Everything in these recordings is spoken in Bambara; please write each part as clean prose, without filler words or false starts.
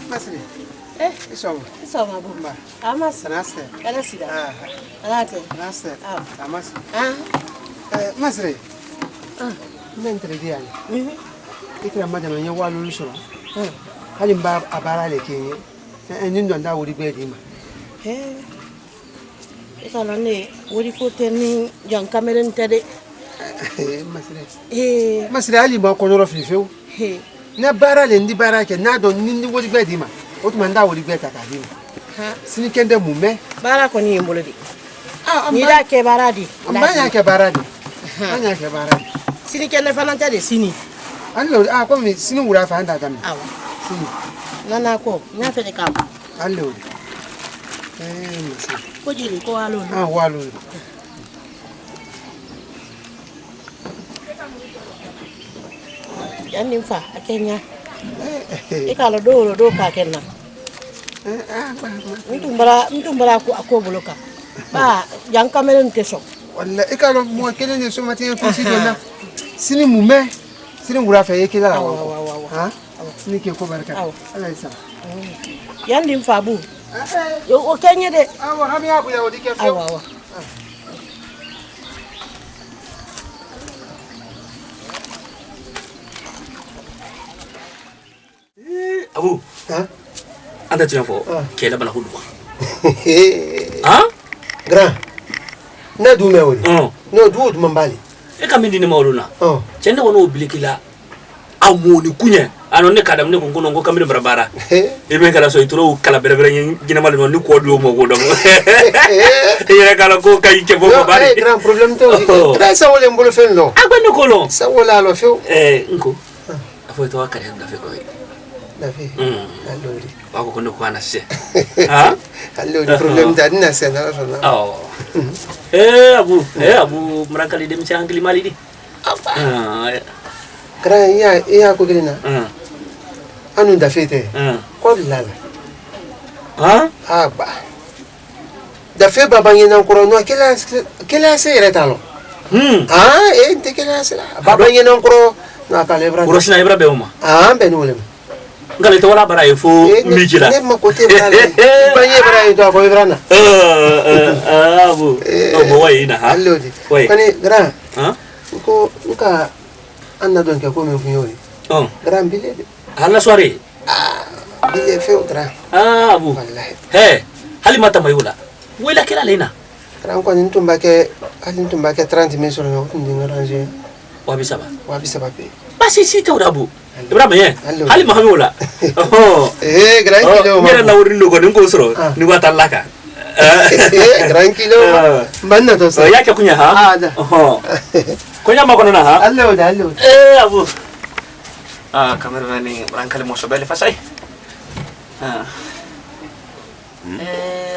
Masri. Isoma bumba. Amas. Nasta. Kana sida. Alate. Nasta. Amas. Masri. Mentre diani. Ikra madama nya walu lusoro. Hali mba abara le kenye. Nindo nda wuri bedi ma. Ikala ne wuri ko teni jan kameren tede. Masri. Masri ali ba ko noro fifeu. Na bara le ndi bara ke na do ni wuri bedi ma. O tuma nda wuri beta ka di ma. Sini kende mume. Bara ko ni mbolo di. Ni da ke bara di. Mbanya ke bara di. Mbanya ke bara di. Sini kende fananta de sini. Allo ko mi sini wura fa anda tam. Awa. Sini. Nana ko nya fede kam. Allo. Ko jiri ko walo. Walo. Yanin fa akenya. Ikalo do ka kenna. Mtumbara ku akoboloka. Ba yang kameren keso. Walla ikalo mo kelen ne so mati en fusi dona. Sini mume. Sini wura fa yake la wa. Ha? Sini ke ko barka. Allah ya sa. Yanin fa bu. Yo o kenye de. Awa hami abu ya wodi ke fa. Awa. Abu, anda tiang fo, kela bala hudu. Grand, na du me wodi. No du wodi mambali. E kam ndi ne mawluna. Chende wono obilikila amoni kunya. Ano ne kadam ne kungono ngo kamire barabara. E be kala so ituro kala berebere ngina mal no ni ko do mo go do. E kala ko kay ke bo bari. Grand problème to. Tra sa wole mbolo fen lo. Agbanne ko lo. Sa wola lo fe. Nko. Afo to akare nda fe ko. Dafi. Allori. Wako kono ko anase. Ha? Allori problem da dina se na so na. Abu merankali dem ci angli mali di. Kra ya ko grina. Anu da fete. Ko lala. Ba. Da fe baba ngina ko no kila se retalo. Te kila se. Baba ngina ko na kalebra. Urosina ibra be uma. Be no lema. Ngale to wala bara ifo mijila ne ma kote bala banye bara ito ko ibrana abu mo wayi na ha allodi kani gra ko uka anna don ke ko men funyori gra bile hala soirée bile fe gra abu wallahi hali mata mayula wala kila lena gra ko ni tumba ke 30 minutes no ndinga ranger wabi saba pe basi sita urabu Ibrahim ya, hali mahamula. Gran kilo. Mira na urin logo ni ngosro, ni wata laka. Gran kilo. Banna to sa. Ya ke kunya ha? Kunya makono na ha? Allo. Abu. Kamera ni rankali mo sobele fasai.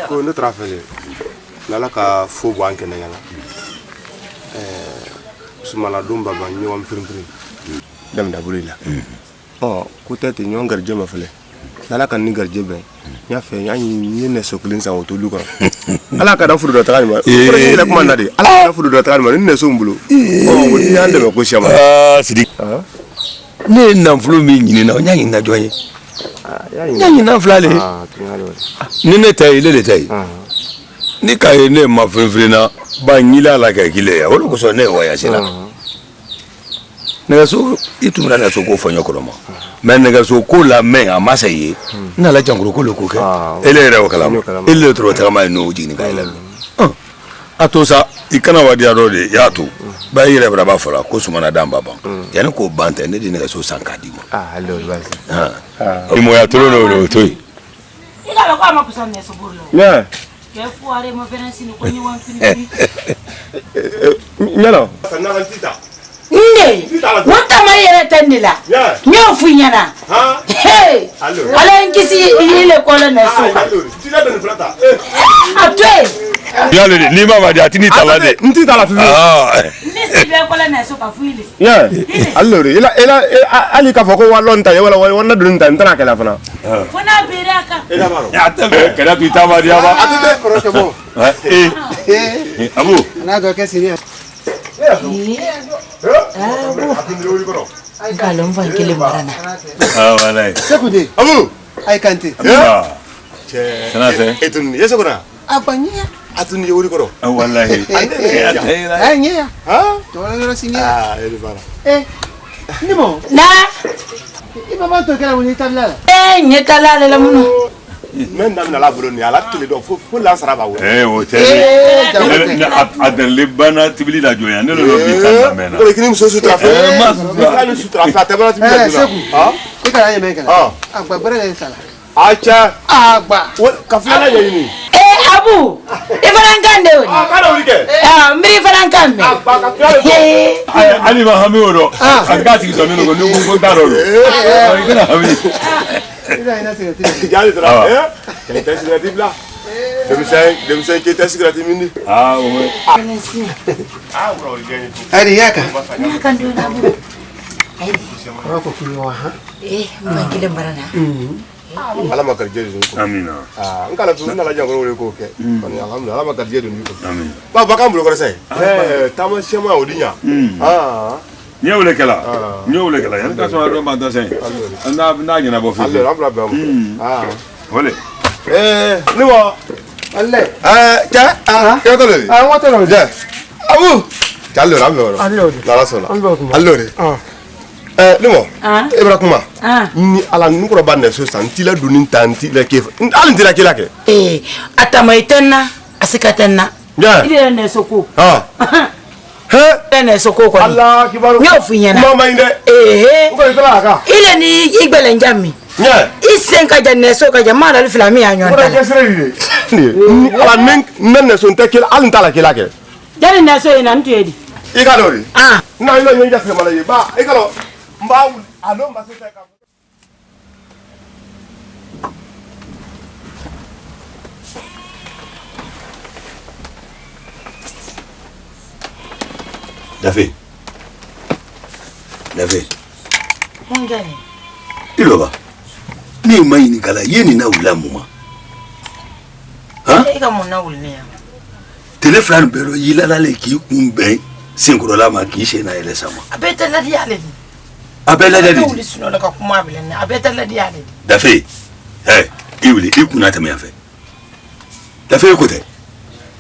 Ko ne trafele. Lala ka fo bo anke na yala. Sumala dumba ba nyom prim. Dam da burila ko tete nyon garje ma fele dala kan ni garje be nya fe nya ni ne sokulin sa woto luka ala ka da furu do tagal ma ko ni la kuma na de ala da furu do tagal ma ni ne so mbulo woni ande ko shama sidi ne na fulu mi nyini na nya nyina joye nya nyina flale ni ne tay le tay ni kay ne ma fenfre na ba nyila la ka kile ya wolo ko so ne waya sina Negaso itu mena so ko fanyo ko ma men negaso ko la men amasaye na la jangro ko ko ke ele re wakala ele tro ta ma no jini ka ele atosa ikana wadi arode ya to ba yire bra ba fara ko suma na damba ba yani ko banta ne di negaso sankadi mo allo basi mo ya tro no to ila ko ama kusane so burlo ke fuare mo venensi ko ni wan fini nyalo na vantita wata mayere tandila nyo funyana ala nkisi ile kola na soka atwe yale ni mama di atini talade nti tala tu ni sibe kola na soka fuile allora ila ali ka foko wa lonta ya wala wonna dunta ntana kala fana fona beraka ya tabe kala tu tama dia ba atete proche bon abu na do ke siria Galon van kile marana. Walai. Sekude. Abu. ay kanti sana se etun yesa kona abanya atun yori koro wallahi ay nya ha to la yoro sinya ele bana nimo na iba ba to kala woni tabla nyetala la muno men dam na la bolo ni ala tele do fo la sara ba wo o te adan libana tibili la joya ne lo bi tan mena ko kini muso su trafe ma su trafe tabala tibili la ha ikala nya me kala agba bare le sala acha agba ka fala ya yini abu ifarankan de woni kana wuri ke mbiri farankan me agba ka fala ali ma hami oro agati so meno ko ngu daro ro ikana hami ila ina se jali tra que te sigrati bla dem sai que te sigrati mini o mo bro gani ari yaka kan do na bu ko kuyo ha mangile barana ala makar jeju ko amina ngala tu na la jango wole ko ke kon alhamdulillah ala makar jeju ni ko amin ba kan bulo ko sai tama shema odinya nyewle kala yan ka so do ma do sen na nyina bo fi Allah rabba ba wole ni wa alle ta ka to le wa to lo ja abu allo allo la sola allo ni mo ibra kuma ni ala nukura ba ne so santila dunin tanti la ke alin tira kila ke atamaitenna asikatenna ile ne soko ne soko ko Allah kibaru yo funyana mama inde ko kala ka ile ni igbele njami isen ka janne so ka jamala al filami ya nyonta ko kesre ni ala men ne so ntekil alin tala kila ke jari ne so ina ntedi ikalori na ilo nyo jasre mala ye ba ikalo mba alo mba se ka Dafe. mongani Iloba. Ni mai ni kala yeni na ulamu ma. Ha? ega mona ulnia Telefran bero yilala le ki kumbe sinkuro la ma ki she na ele sama. abeta la diale Abela dadi. uli sino la ka kuma bilene abeta la diale Dafe. Iwili ikuna ta me afa. Dafe ko te.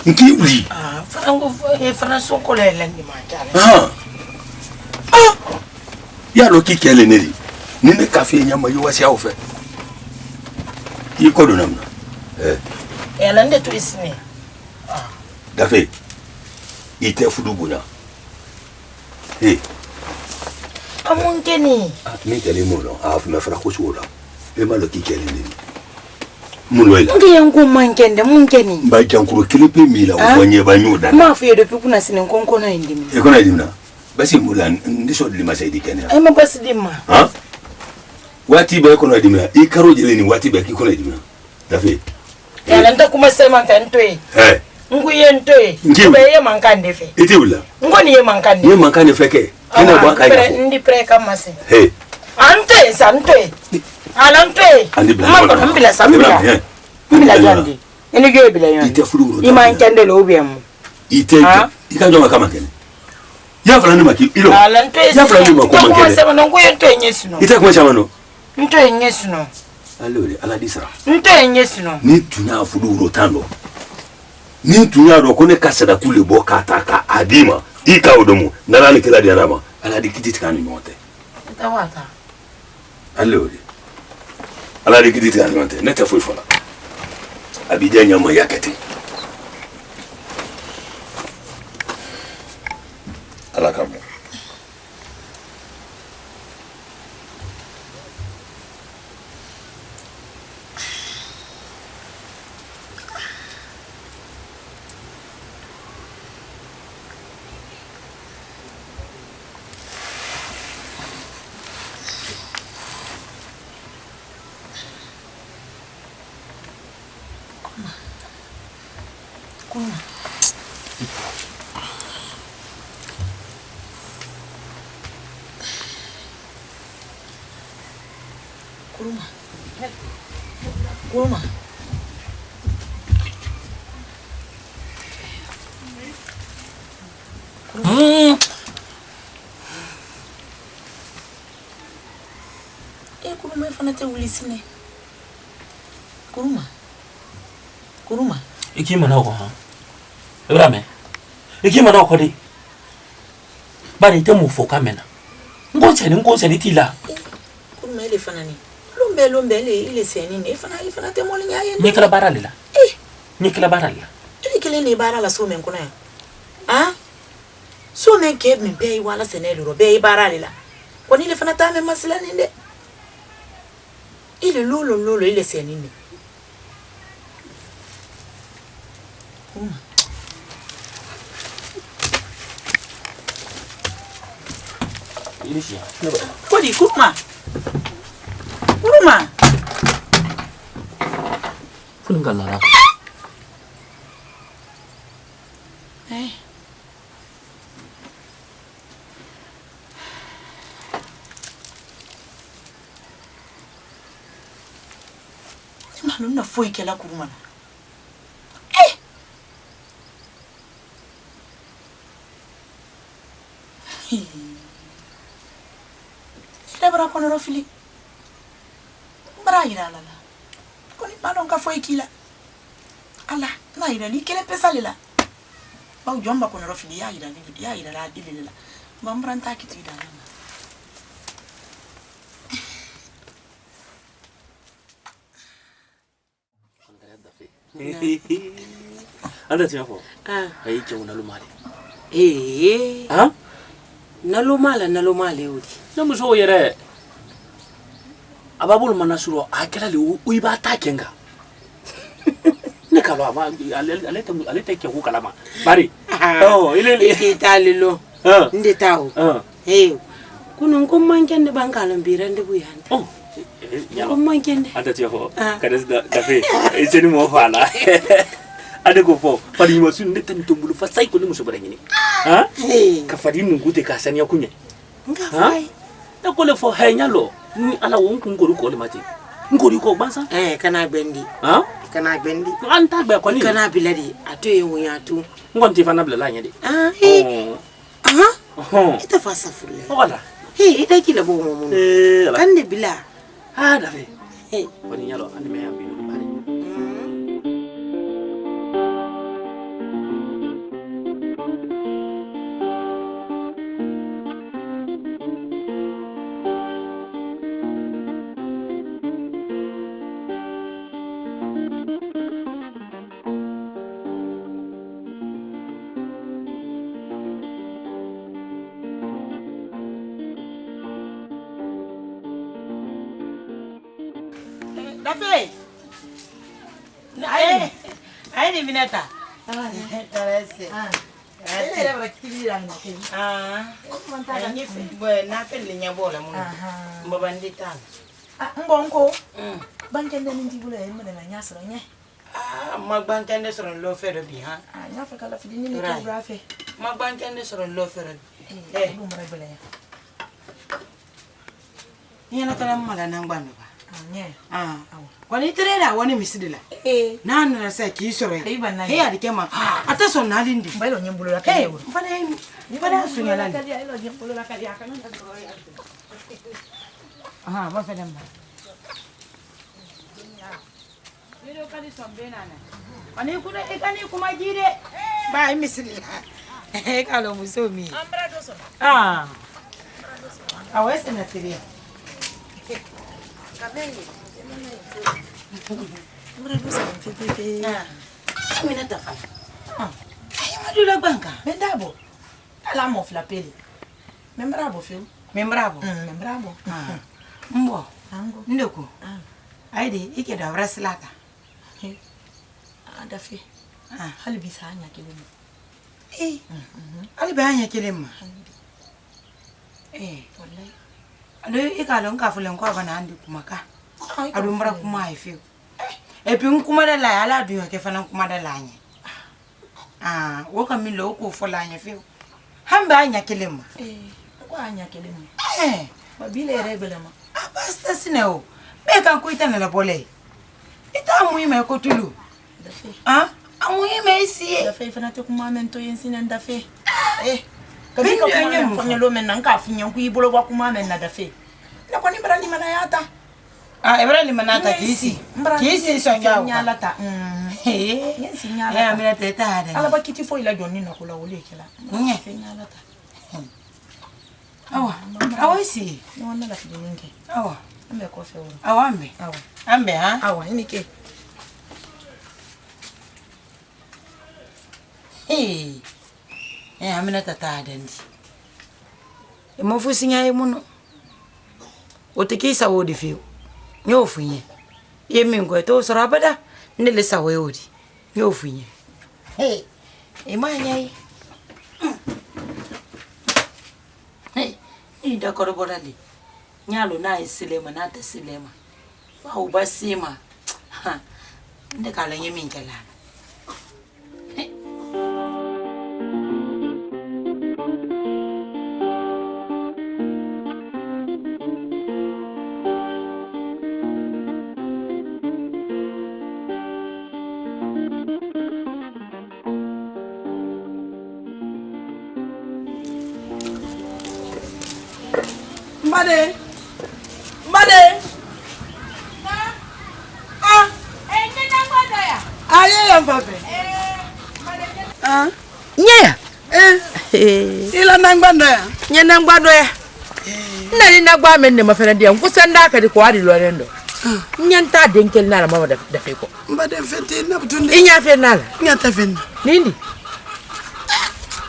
Nki uli. farango faranso ko le lendi ma jale Ya lo ki kele neri. Ni ne kafe nyama yo wasi awfe. Yi ko do namna. elande to isini Dafe. Ite fudu bunya. amongeni Ni kele mo no afu me fara ko suola. E ma lo ki kele neri. Munwela. ngi yangu mangende mungeni Ba jankuro kilipe mila ufanye banyuda. ma fu yedo pikuna sinin konko na indimi E kona dimna. Basi mulan ndiso dilima saidi kenya. ay ma basi dimma Wati ba kona dimna. I karo jele ni wati ba ki kona dimna. Dafe. elande kuma sema fentoy ngu yentoy be ye mankande fe Ite wula. ngoni ye mankande Ye mankane feke. Ina ba ka ya. ndi pre kamase Hey. ante santoy alante Andi bla. ma ko mbila sambila mbila jandi ene ge bila yon Ite fulu. i mankande lo biam Ite. Ikanjo kama kene. Ya fala ni maki ilo. alante Ya fala ni mako ko mankene. sema ngu yentoy nyesino Ite kuma chama no. ntoy nyesino Alore ala disara. ntoy nyesino Ni tunya fulu rotando. Ni tunya ro kone kasada kule boka taka adima. Ika odomo. Nalani kila dianama. Ala dikiti kanu nyote. tawata Alore. Ala dikiti kanu nyote. Neta foi fala. Abidjan nyama yakete. Ala kamo. Kuruma. Kuruma fana te wuli sine. Kuruma. Ikima na ko ha. Ibrahim. Ikima na ko di. Bari te mu fo kamena. Ngonse ni tila. Kuruma ile fanani. Lombe ile seni ne fana te moli nya yende. Nyekala baralila. Nyekala baralila. Ile kele ni barala so men kuna. Ah? So men ke men be wala senelu ro be baralila. Koni ile fana ta men masila ninde. Ile lolo ile seni ne. Kuruma. Ilishia. Kodi Kuruma. Kuruma. Funingala. Maluna foi kela Kuruma. Debra ponero fili. Braira la. Koni balon ka foi kila. Ala, na ira ni kele pesa lela. Ba ujomba ponero fili ya ira la dilela. Bambranta kitida na. Anda tiafo. Ai che una lumale. Ha? Nalomale udi. Na muso yere. Ababul manasuro akela le uiba takenga. Ne kalo aba alete ke ku kalama. Bari. Oh, ile italilo. Ndetawo. Kuno ngomankende bangalon birande buyande. Oh. Ngomankende. Anda tiafo. Kada da fe. Ese ni mo fala. Ada ko fo fadi mo sun netan tombulu fa sai ko ni muso bare ngini. Ha? Ka fadi mun gute ka sani akunya. Nga fai. Da ko le fo haynyalo. Ni ala won kun goru ko le mati. Ngori ko bansa? Kana bendi. Ha? Kana bendi. Anta gbe ko ni. Kana biladi ato yunyatu. Ngonti fa na bla la nyade. Ita fasa fulle. Wala. Ita kila bo mo. Kande bila. Da fe. Wani nyalo ande me ambi no bari. Dafe. Ai ni vineta. Tarese. Ele era para kibira ngake. Na fele nyabola muno. Mbabandita. Mbonko. Bankende ndibula emene na nyasra nye. Magbankende soro lo fere bi ha. Nyafa kala fidini ni geography. Magbankende soro lo fere. Lumara bela ya. Ni na kala mala na ngbanu ba. Nye. Kwani terera wani misidila. Na na sa ki soro. He adikema. Ata so na lindi. Bailo nyembulo la kale. Mfana sunya landi. Ilo nyembulo la kale akana. Ba fele mba. Ndio kali sombena na. Kwani kuna ekani kumajire. Ba misidila. Kalo musomi. Ambra doso. Awese na tiria. Kameni. Ambra doso mfefe. Mina tafa. Madula banka. Mendabo. Ala mo flapeli. Membrabo fio. Membrabo. Membrabo. Mbo. Ango. Ndoko. Aide ike da wraslata. Dafe. Hali bisa anya kilimo. Ali ba anya kilimo. Wallahi. Alo ikalo nkafulen kwa bana andi kumaka. Adumbra kuma ifio. Epi nkuma da la ala duyo ke fana nkuma da la nya. Woka milo ko fola nya fio. Hamba anya kilimo. Kwa anya kilimo. Babile rebelema. Basta sineo. Meka kuita na la pole. Ita muime ko tulu. Dafe. Amuime isi. Dafe fana te kuma mento yensina ndafe. Kabika kuma fanya lo men nka afinya ku ibolo kwa kuma men na dafe. Na kwani barani mana yata. ebra ni manata kisi songa nyalata yensi nyalata amina teta hada ala bakiti fo ila jonni na kula wole kala fe nyalata awa isi no wana la fidinge awa ambe ko fe woro awa ambe ha awa inike amina teta hada ndi emofusinya emuno otikisa wodi fi nyofunye yemingo to sorabada ndele sawe wodi nyofunye emanyai ida koroborali nyalo na isilema na ta silema wa ubasima nde kala yeminkela Mbade. Nyena ngwado ya. Aye ya mfafe. Nyea. Ila nangwado ya. Nyena ngwado ya. Nani nagwa menne mafena dia nkusanda ka di ko adi lorendo. Nyanta denkel nala mama da feko. Mbade fete na butunde. Inya fe nala. Nyata fenna. Nindi.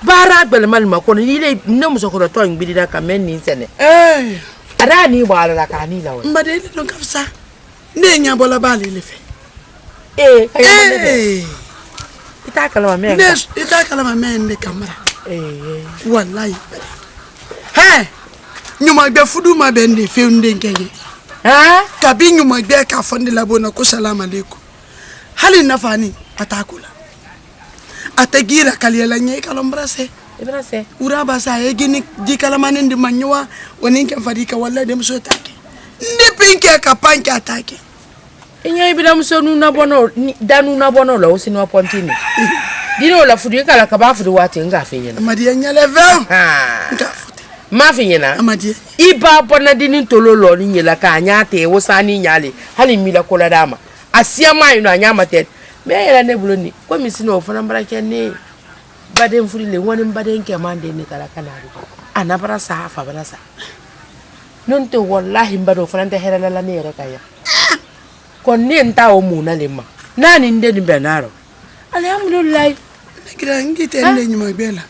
Bara gbele mal makon ile nemu sokoro to ngbidi da ka men ni sene. Ada ni bala la ka ni lawo. Mbade ile don kafsa. Ne nya bola bali le fe. Ita kala ma men. Ita kala ma men de kamera. Wallahi. Nyuma gbe fudu ma bende fe unde nkeye. Kabi nyuma gbe ka fonde labo na ko salam aleikum. Hali nafani atakula. Atagira kaliela nye kalombrase. Ibrase. Uraba sa egini dikalamane ndi manywa oninke mfadika wala dem so take. Ndi pinke ka panke atake. Inya ibida musonu na bono danu na bono la osini wa pontini. Dino la fudu kala ka ba fudu wati nga fenyena. Amadi nyale veo. Ma fenyena. Amadi. Iba bona dini tololo ni nyela ka anyate wosani nyale. Hali mila kola dama. Asia mai no anyama tet. Me yela ne buloni. Ko misino ofana mbarake ne. Bade mfuri le woni bade nke mande ni kala kanari. Anabara sa hafa barasa. Nonto wallahi mbado ofana nte herala la ne rekaya. Konni nta o muna lema nani ndeni benaro alhamdulillah ngira ngite nde nyuma bela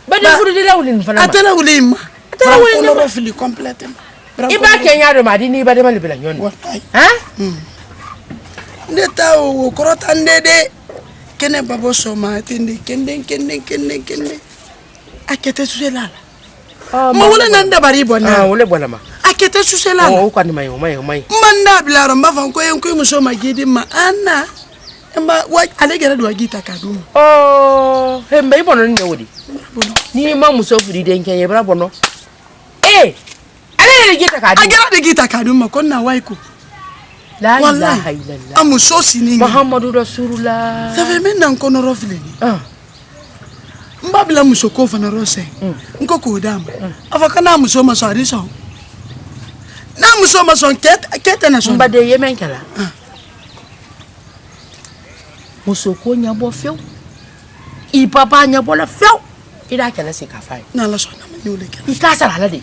bade furu dila ulin fana atala ulima atala ulima ko fili complètement iba kenya do madini bade mal bela nyon ha ndeta o korota ndede kene babo soma tindi kende akete susela ma wala nanda bari bona wala bona ma akete susela ko ni mai manda bilaro mbava ko yenko muso magidi ma ana mba wa alegera do agita kaduma hembe ibono ni wodi ni ma muso fudi denke yebra bono ale gita kaduma agera de gita kaduma ko na waiko la ilaha illallah amuso sini muhammadu rasulullah save menna nkono rofile mbabla muso ko fana rose nkoko dama afakana muso masari so na muso mason kete na so mbade yemen kala muso ko nyabo few I papa nyabo la few ida kala se ka fay na la so na nyole kala I kasara la de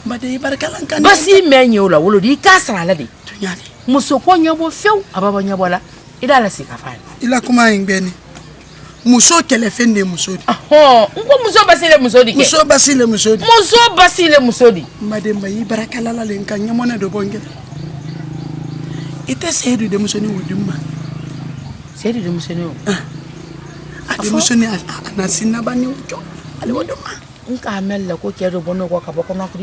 mbade barkalan kan basi menyo la wolo di kasara la de tunyani muso ko nyabo few ababa nyabo la ida la se ka fay ila kuma ngbeni muso kele fende muso di ngo muso basile muso di ke muso basile muso di mbade mbayi barakala la len kan nyamona do bonge ite sedu de muso ni wudimma sedu de muso ni ade muso ni anasina bani ujo ale wodoma nka mella ko kedo bono ko ka boko na ko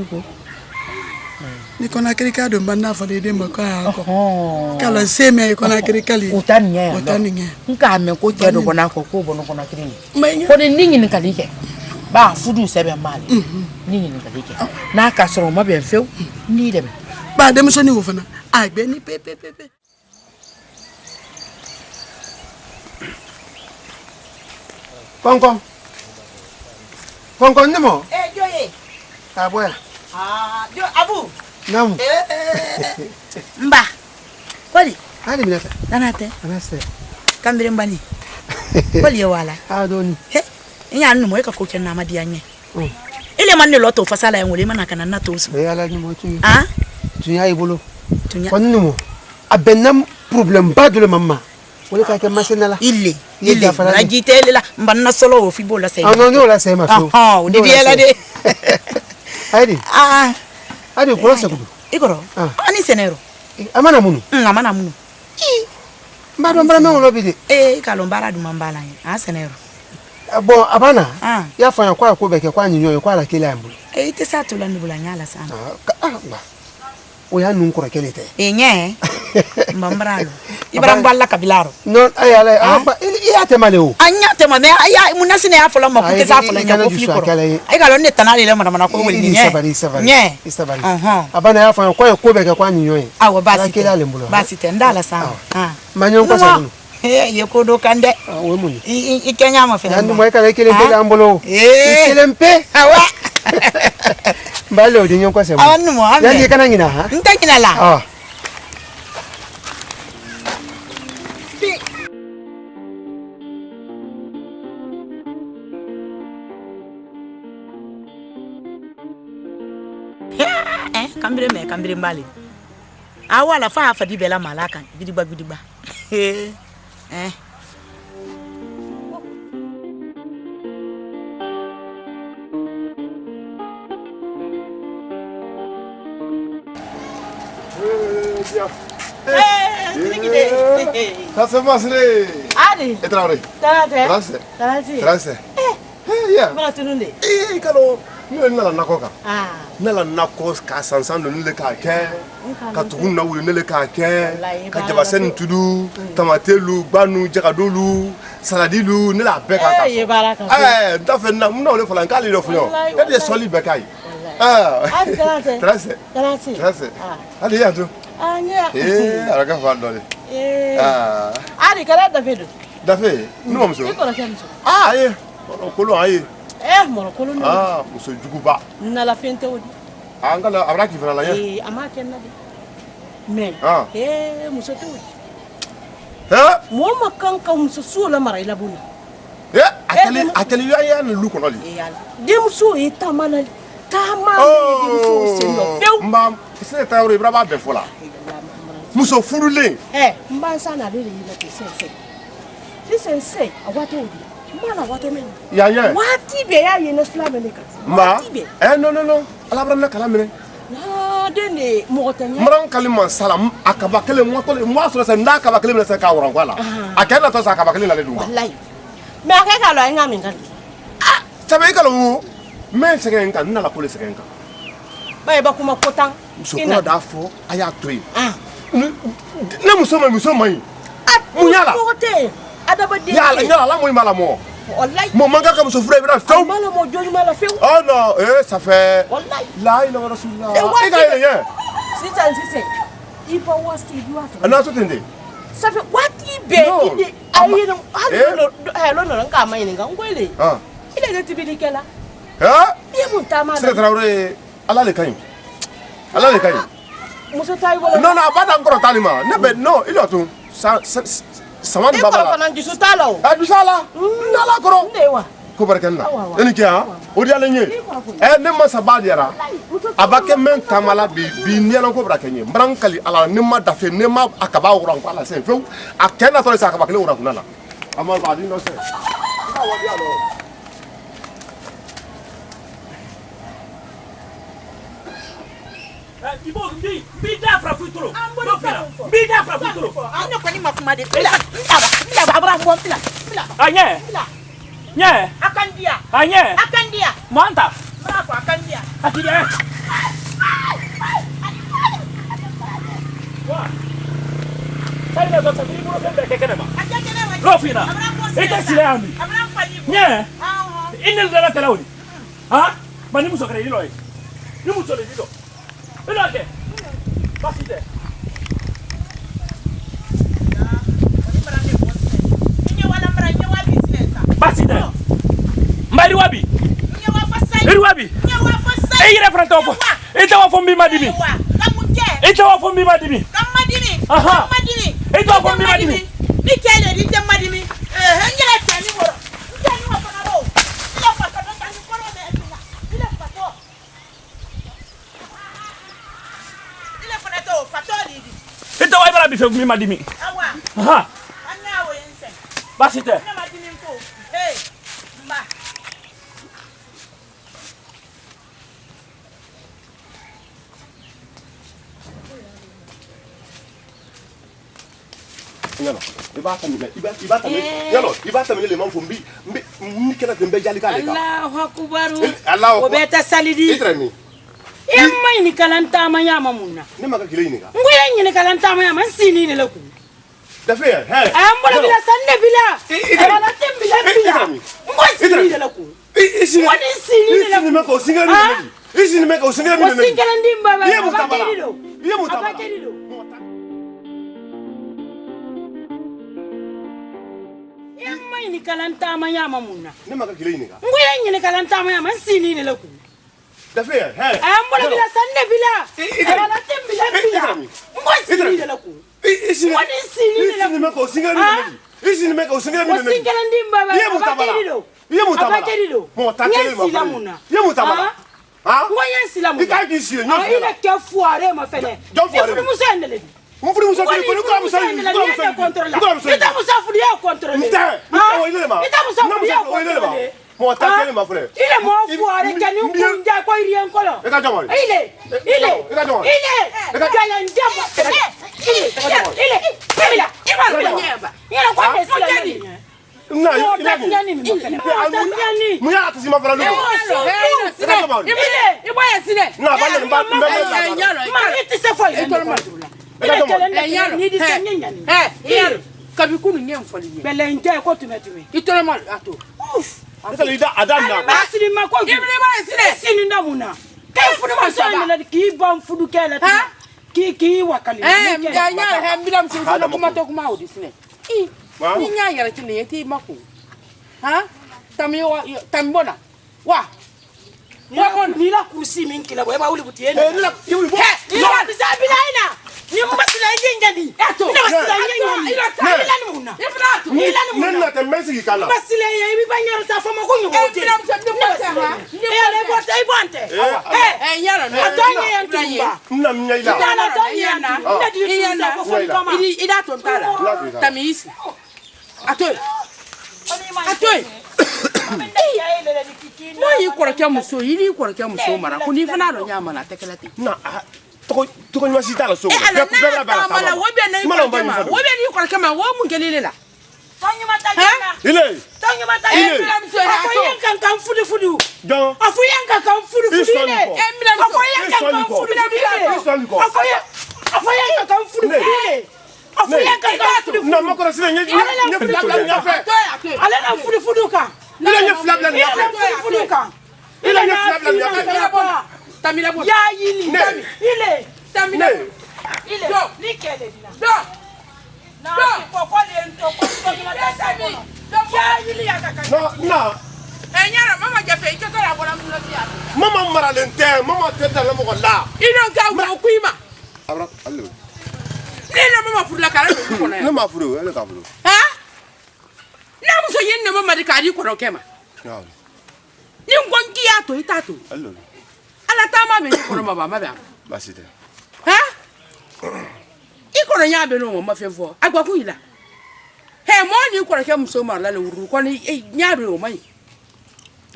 ni kona krika do banda fa de mako kala seme kona krika li utani nka me ko kedo bona ko bono kona krini ko ni ningi ni kalike ba fudu sebe mali ningi ni kalike na ka soro ma be few ni dem ba dem so ni wo fana agbe ni pepe Konkon nimo joye aboya jo abu nam mba Ali minata. Danate. Anase. Kambire mbani. Wali wala. Adoni. He. Inya nnu mo e ka ko chen na amadi anye. Ile man ne loto fasala en wole man kana na to so. E ala ni mo tuni. Ah? Tunya ibolo. Tunya. Konnu mo. Abenam problem ba de mama. Wole ka ke masenala. Ile. Na jitele la mbanna solo o fibo la sey. Ah non, la sey ma fio. Ah, o di la de. Aidi. Ah. Adi ko sa kudu. Igoro. Ani senero. Amana munu. Amana munu. Mbado mbara me wolo bide. Ka lo mbara du mambala yin. Ah senero. Bon abana. Ya fa kwa ko beke kwa nyinyo kwa la kele ambu. Ite sa to la ndubula nyala sana. Ba. O ya nun ko kele te. Nye. Mbambralo. Ibara mballa kabilaro. Non ayale aba iya te maleo. Anya te mame aya munasi ne afola mo kute sa afola nya ko fliko. Ai ga lo ne tanale le mana ko weli nye. Nye. Isabari. Abana ya fa kwa ko beke kwa nyinyo. Awo basi. Kele ale mbulo. Basi te ndala sana. Manyo ko sa. Ye ko do kande. We muni. I kenya mo fe. Ndu mo kale kele mpe ambulo. Kele mpe. Awa. Mbalo de nyon ko sa. Anu mo ame. Ya kana ngina ha. Ntakina la. Kambire mbali. Awala fa fa di bela malaka gidigba. Ça se passe les. Allez. Et travailler. Tracé. Yeah. Voilà tout le monde. Kalo. Ni na nakoka. Nala nakos ka sansan no le ka ke. Ka tugun na wuri le ka ke. Ka jabasen tudu, tamatelu, banu, jakadolu, saladilu, ne la be ka. Da fe na mu na le falan ka le do fun. E de soli be kai. Tracé. Allez ya to. Araga fa dole. Ari kala David. David, no mso. Kolo aye. Moro kolo no. Muso juguba. Na la fente wodi. Angala abraki fala ya. Ama kenna de. Men. Muso to wodi. Mo makanka muso sula mara ila buni. Ateli ya na lu kono li. Dem so etamana. Dem so se no. Mbam, se tawre braba be fola. Muso furule. Mbansa na le ila ke sense. Ti sense awate wodi. Mana wate men. Ya. Wati be ya yena slame ne ka. Ma. Non. Ala brana kala mene. Na dene mo tanya. Mran kalima salam akaba kele mo to mo so se nda akaba kele se ka woran kwala. Akena to sa akaba kele na le duma. Wallahi. Me akeka lo nga min kan. Sabe kala mu. Men se kan na la police kan. Ba kuma kotang. So ko da fo aya toyi. Na muso mai. Munyala. Adabade. Yala la mo mala mo. Wallahi. Mo manga ka muso fure bira feu. Mala mo joju mala feu. Oh non, ça fait. Wallahi. La ilaha illallah rasulullah. E ga ye. Sise. Ipa wasti duwa. Ana so tende. Ça fait wati be ide ayino hello no nka mai nga ngwele. Ile de tibilikela. Ye mutama. C'est Traoré ala le kayin. Muso tayi wala. Non, abada encore talima. Nebe non, il a tout. Sama ni baba. Fana du sutalo. Du sala. Nala koro. Ndewa. Ko barkanna. Eni kia, o di ale nye. Ne ma sabadi ara. Abake men kamala bi ni ala ko brakenye. Mbrankali ala ne ma dafe ne ma akaba oran ko ala sen fe. Akena to sa akaba kele oran kunala. Ama ba di no se. Ka wadi alo. Bida fra futuro. Bida fra futuro. Anya kwani makuma de. Bila abra mo bila. Anye. Nye. Akandia. Anye. Akandia. Manta. Bravo akandia. Akandia. Wa. Sai na gota biri mo fe kekene ma. Rofina. Ita sile ami. Nye. Inel dala telawni. Mani muso kare dilo. Ni muso le dilo. Ilo ke. Basite. Basite. Mbari wabi. Iri wabi. Ire franta ofo. Ita wa fo mbi madimi. Ita wa fo mbi madimi. Aha. e to ko mi madimi ni kele di te madimi ngela tani woro tani wa kana ro ila pato do tani ko ro me ila pato fato di e to wa bara bi fe mi madimi awa ha anya wo yense basite na madimi ko mba Yalo, iba tamile. Yalo, iba tamile le manfo mbi kala dembe jali kale ka. Allahu akbar. Allahu akbar. Obeta salidi. Itrami. Yamma ni kalanta ma yama munna. Ni maka kile ni ka. Nguye ni kalanta ma yama sini ni laku. Da fe, he. Ambola bila sanne bila. Ala tembila bila. Ngoy sini ni laku. Isi. Wani sini ni laku. Isi ni maka singa ni. Isi ni maka singa ni. Singa ndimba ba. Ye mutabala. Ye mutabala. Abakelido. Yamma ni kalanta ma yama munna. Ni maka kile ni ka. Nguye ni kalanta ma yama sini ni laku. Da fe, he. Ambola bila sanne bila. Ala tembila bila. Ngoy sini ni laku. Isi. Wani sini ni laku. Isi ni maka singa ni. Isi ni maka singa ni. Singa ndimba ba. Ye mutabala. Ye mutabala. Abakelido. Mo takele ma Silamuna. Ye mutabala. Ah? Ngoye silamuna. Ika ki sile nyo. Ah, ile ke fuare ma fele. Fuare. Musa ndele. Mufuri musa kile ko ko musa ni. Ita musa furi ya contrôler. Ita oile ma. Ita musa furi ya contrôler. Mo takele ma frère. Ile mo fuare kani kunja ko iri en kolo. Eka jamani. Ile. Eka jamani. Kala njamba. Ile. Ima nyamba. Ina kwa desila. Muya atasima fara lugo. Iboya sile. Na bale mba. Ma iti se foi. Ni di senya ni. Yaro. Kabikunu nye mfali nye. Bele nje ko tumetume. Itole mal ato. Ita lida adam na. Basiri mako. Ibne ba sile. Sini ndamuna. Kafudu masana ki bam fudu kele. Ki wakali. Mjanya mbila msifana kuma to kuma odi sile. Ni nya yara kile yeti mako. Ha? Tambona. Wa. Ni la kursi min kila bo ba uli butiene. Ni la yiwi bo. Ni la bisabila ina. Ni mbasila njengani. Ni mbasila njengani. Ila ni muna. Ila ni muna. Nena te mesi kala. Mbasila ya ibi banyaro sa fama ko nyu wote. Le bota ibante. Yaro. Atanya yantumba. Na mnyaila. Ina atanya na. Ina di ko foni kama. Ida tontala. Tamisi. Atoy. No yi kɔrɔkɛ muso yiri kɔrɔkɛ muso mara ko ni fana dɔ ɲama na tɛkɛlɛ ten. Na tɔgɔ ɲuman si t'a la so. Ala n'a taama la wo bɛ na i kɔrɔkɛ ma wo bɛ n'i kɔrɔkɛ ma wo mun kɛlen de la. Tɔɲuma ta jɛna. Ile. Tɔɲuma ta jɛna. A fɔ yan kan kan fudu fudu. Jɔn. A fɔ yan kan kan fudu fudu ile. A fɔ yan kan kan fudu fudu ile. A fɔ yan kan kan fudu fudu ile. A fɔ yan kan kan fudu fudu. Na ma kɔrɔ sila ɲɛ fudu fudu ɲɛ fɛ. Ale na fudu fudu kan. Ile ɲɛ fila bila nin ɲɛ fɛ. Fudu kan. Ile ɲɛ fila bila nin ɲɛ fɛ. Tamila bo. Ya yili. Ile. Tamila. Ile. Ni kɛlɛ dina. Do. Na ko ko le nto ko tɔɲuma ta sa kɔnɔ. Ya yili ya ka kan. Na. Nyara mama jafe i ka kala bɔra mun na biya. Mama maralen tɛ mama tɛ tɛmɛ mɔgɔ la. I don't ka wo kuima. Abra ale. Ne na mama furula kala do kɔnɔ. Ne ma furu ele ka furu. Ha? Na muso yin ne mama de ka di kɔrɔkɛ ma. Ni ngongi ya to ita to. Allo. Ala ta ma be kɔrɔ ma ba ma ba. Basi tɛ. Ha? I kɔrɔ nya be no ma fɛn fɔ. Agba ku ila. He mo ni kɔrɔkɛ muso ma la le wuru ko ni nya be o mai.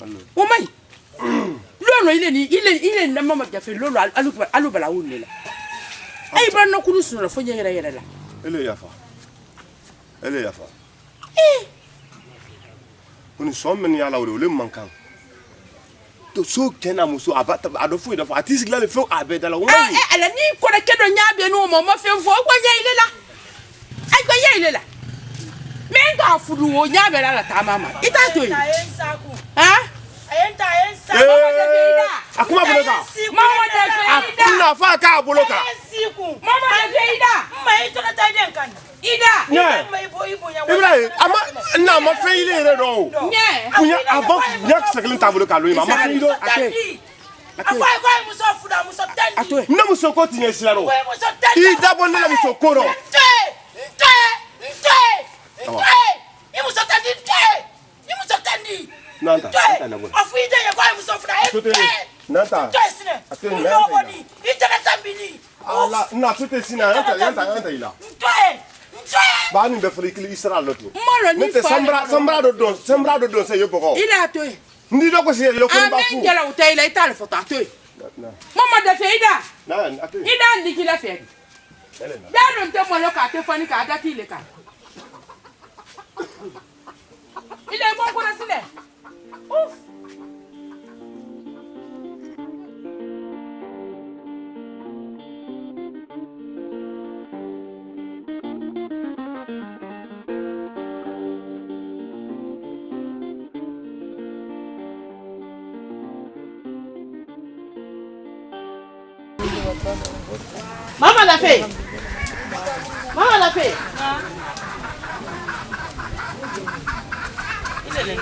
Allo. O mai. Lolo ile na mama jafe lolo alu bala wulu la. Ai ba no kunu sunu fo nye yɛrɛ la. Ele yafa. Ele yafa. Oni so men ya la ole mankan. To so kena muso abata adofu ida fa atisi gila le fe abeda la won. Ala ni kɔrɔkɛ do nya be no mo ma fɛn fɔ o gba nye ile la. Ai gba nye ile la. Men ka furu o nya be la ta mama. Ita to yi. Ha? Ayenta Akuma boloka. Mama de Ida. Akuna fa ka boloka. Mama de Ida. Ma ito na tayo den kan. Ida. Yeah. Ibrahim, ama na ma fe ile re do. Yeah. Kunya abo yak sakelin ta boloka lo ma fe ile. Akwai muso fuda muso tandi. Na muso ko tinye sila ro. Muso tandi. Ida bonne la muso koro. Te. nanta afuide ye kwa musofra nanta tesne nobody itana tambini ala na tute sina yanta ila bani be frikili isra lotu mete sambra do don se yoboko ila to ndi do ko se yo ko ba fu ngela utayila itale fota to mama da feida na ate ida ndikila fe da don te mo lo ka te fani ka da ti le ka ile bon ko na sile uf Maman l'a fait. Maman l'a fait. Il est là.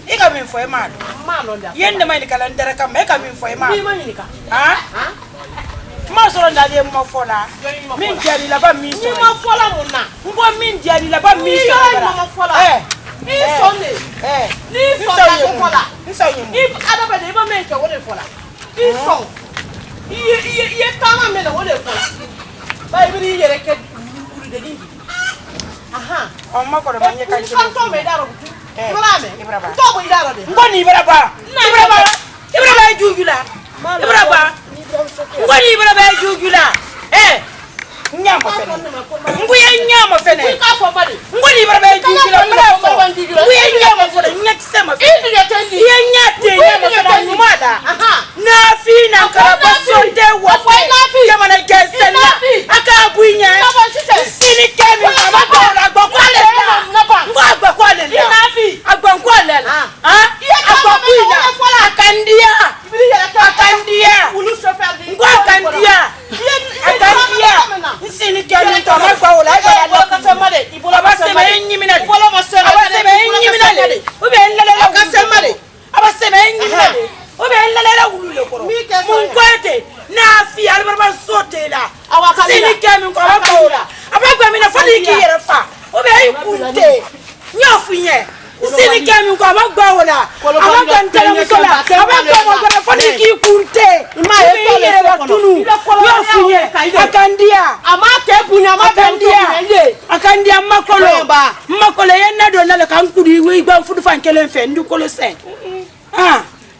I ka min fo e ma yende mai kala ndere kam e ka min fo e ma ha ma so nda de mo fo la min jari la ba mi so ni mo fo la mo na ngo min jari la ba mi so la ni sonde ni so la ko fo la ni so yin ni adaba de ba men ke wo de fo la ni so ye tama me na wo de fo la ba ibi yere ke kuru de dingi aha o ma ko de manye ka ci ko me daro Ibrahima to bo idaro de ngoni Ibrahima jujula Ibrahima ngoni jujula nyama fene nguye nyama fene ka fo bari ngoni jujula nguye nyama fene nyaksema ye nyate nyama fene numada na fina karabasonde wa kama na gesena akabunya sini kemi mama bora gbokwale ngwa kwale agbankwale agbakuina akandia nsini kemi to magba ola ya lo kasemade abaseme nyiminade ube nlele kasemade abaseme nyiminade ube nlele wulule koro munkwete na fi albarba sotela sini kemi ko magba ola abagba mina fali ki yerefa ube ikunte nyofunye sini kemi ko magba ola abagba ntele musola abagba mo gora fali ki kunte ma yere batunu nyofunye akandia amake bunya akandia makolo yenna do na kan kudi wi gba fudu fankelen fe ndu kolo sen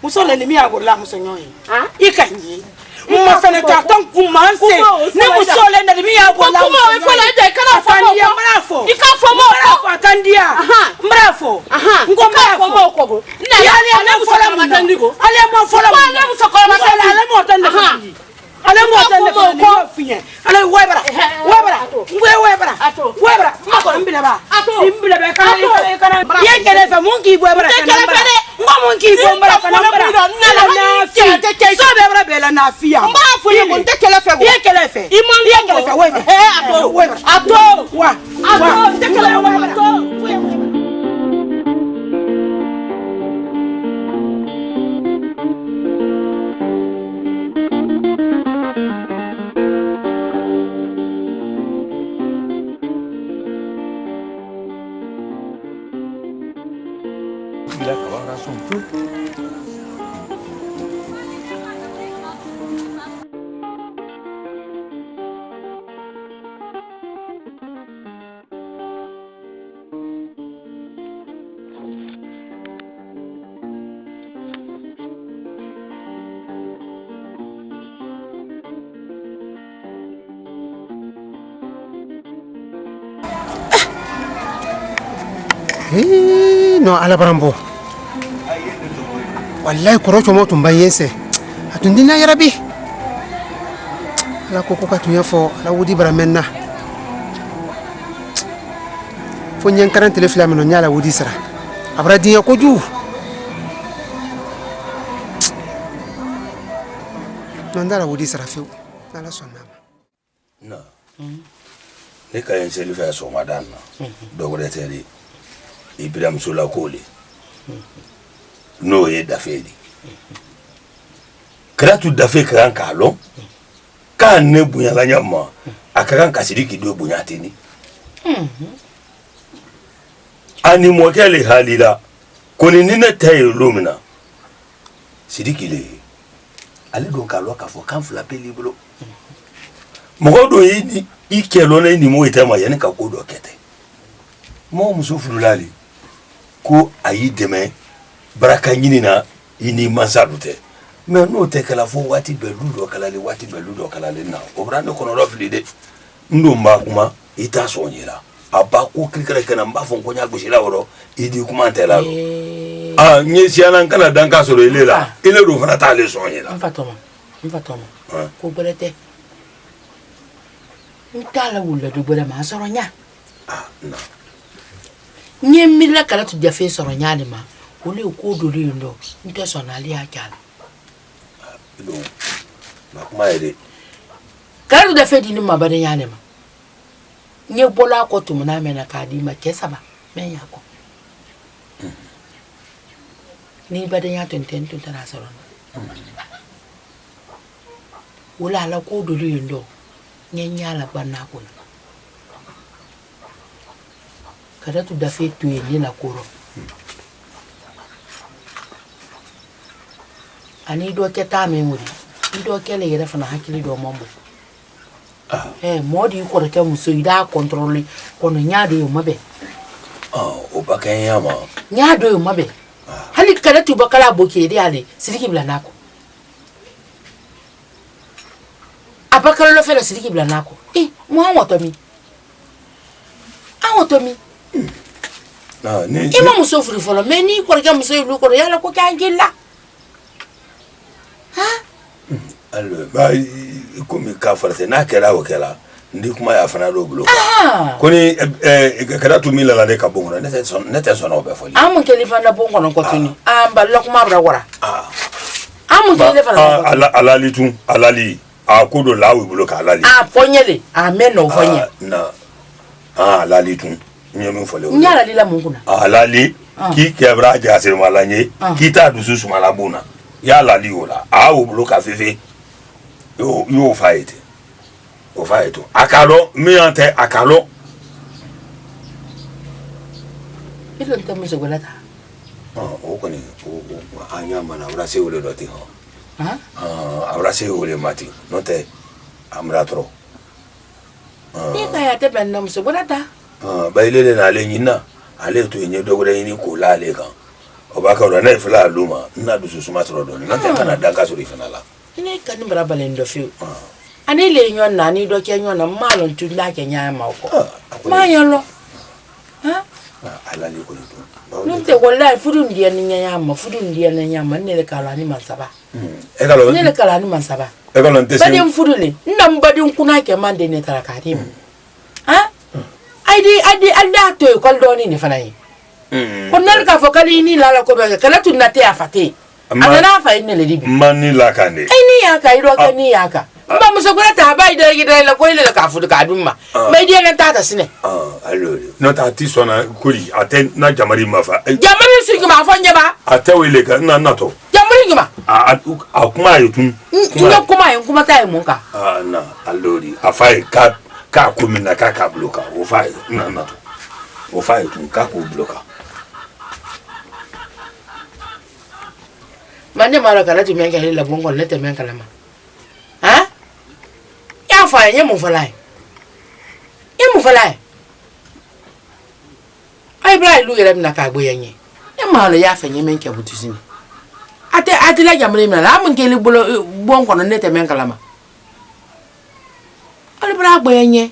musola ni mi agola musonyoyi ikanyi mo fene ka ton kumanse ni musola na mi agola kuma we fola de kana akandia mrafo ikafo mo akandia mrafo ngomba mo ko na yale na fola matandiko ale mo fola ale mo sokola matandiko ale mo tandiko ale mo tande ko fiye ale webra mako mbile ba kana ye kele fa mungi webra kana mungi webra kana na fi so webra bela na fi ya mbafu ye ko tekele fe ye kele fe webra ato wa tekele webra no ala barambo wallahi korocho mo tumba yense atundina ya rabbi ala koko ka tunya fo ala wudi baramenna fo nyen kan tele flamme no nyala wudi sara abra dinya ko ju no ndara wudi sara fi ala sonna no ne ka yense li fa so madana dogore tedi Ibrahim Sola Kole no ye dafedi kratu dafe kran kalo kan ne bunya la nyama akaran kasiri ki do bunya tini ani mɔkɛ le halila koni ni ne ta ye don min na Sidiki le ale don k'a lɔn k'a fɔ kan fila bɛ l'i bolo mɔgɔ dɔ i kɛlɔ ne ni mɔgɔ tɛ ma yanni ka ko dɔ kɛ ten mɔgɔ muso furula ale ko a y'i dɛmɛ baraka ɲini na i ni mansa dɔ tɛ mais n'o tɛ kɛla fo waati bɛɛ lu dɔ kalali waati bɛɛ lu dɔ kalali na o bɔra ne kɔnɔ dɔ fili dɛ n don b'a kuma i t'a sɔn ɲɛ la a ba ko kirikɛrɛ kɛnɛ n b'a fɔ ko n y'a gosila wɔrɔ i di kuma tɛ la n ye siyana n kana dan k'a sɔrɔ ile la ile don fana t'ale sɔn ɲɛ la n fa tɔma ko bɛrɛ tɛ n t'a la wulila du bɛrɛ ma a sɔrɔ ɲa n ye miirila kala tu jafe sɔrɔ ɲa de ma olu ye ko dolu yen dɔ n tɛ sɔn n'ale y'a kɛ a la ma kuma ye de kala tu jafe di ni ma bɛrɛ ɲa de ma n ye bɔla a kɔ tumuna mɛn na k'a di ma cɛ 3 mɛ y'a kɔ ni badenya tun tara sɔrɔ wala ala ko dolu yen dɔ n ye ɲa la banna ko la kada tu dafe to ye ne la koro ani dɔ kɛ taa min wuri ni dɔ kɛlɛ yɛrɛ fana hakili dɔ man bon mɔdi kɔrɔkɛ muso i da contrôler kono ɲa do yo mabɛ o ba kɛ ɲa ma ɲa do yo mabɛ hali kada tu bakala boke de ale Sidiki bila nako abakala lo fela Sidiki bila nako mo an wotomi ima muso furu fɔlɔ mais ni kɔrɔkɛ muso yi lu kɔrɔ yala ko kan gilla allo ba ko mi ka farase n'a kɛra o kɛra ndi kuma ya fana do bulo ko ni kada tu mi la de ka bon ne tɛ sɔn o bɛ fɔ an mun kɛli fana bon kɔnɔ ko tuni an balla kuma bra wara an mun kɛli fana alali a ko do lawi bulo ka alali fɔnyele a mɛ no fɔnya na alali tun nye min fɔle o nyala lila mun kuna alali ki kɛbra jasir malanye ki ta dusu sumala bona ya lali o la a o bulo ka fefe yo fa ite o fa ito akalo mi ante akalo ilo nta muso golata o koni o anya mana ura se wole doti ho abra se wole mati no te amra tro ni ka ya te ben na muso golata ba ile na le nyina ale to enye dogore ni ko la le kan o ba ka ro na ifla luma na du susuma tro do ni na te kana danga suri finala ni kan bra balendo fi ani le nyon na ni do ke nyon na malo ntu na ke nya ma ko ma yolo ala ni ko no te wallahi fudu ndiye ni nya ma fudu ndiye na nya ma ne le kala ni mansaba ne le kala ni mansaba badin fudu le ndam badin kuna ke mande ne tara kadim adi Allah to ko do ni fana yi ko nal ka fo kali ni la ko be kala tun na te afate ana fa ine le dibi mani la kande ai ni ya ka iro ka ni ya ka ba muso gura ta ba ida gida la ko ile ka fudu ka dumma mai dia na ta sine allo no ta ti sona kuri ate na jamari mafa jamari su ma fa nyaba ate wele ka na to jamari ngima a kuma yutun ina kuma ta mun ka na allo di afai ka kumina ka bloka o fa na to o fa yutun ka ko bloka mane mara kala ti menga hela bongo lete menga lama ya fa ye mu falai ai bra lu yele na ka gbo yenye e ma lo ya fa nye menka butusini ate la jamre mi la mun kele bolo bongo no lete menga lama ali bra gbo yenye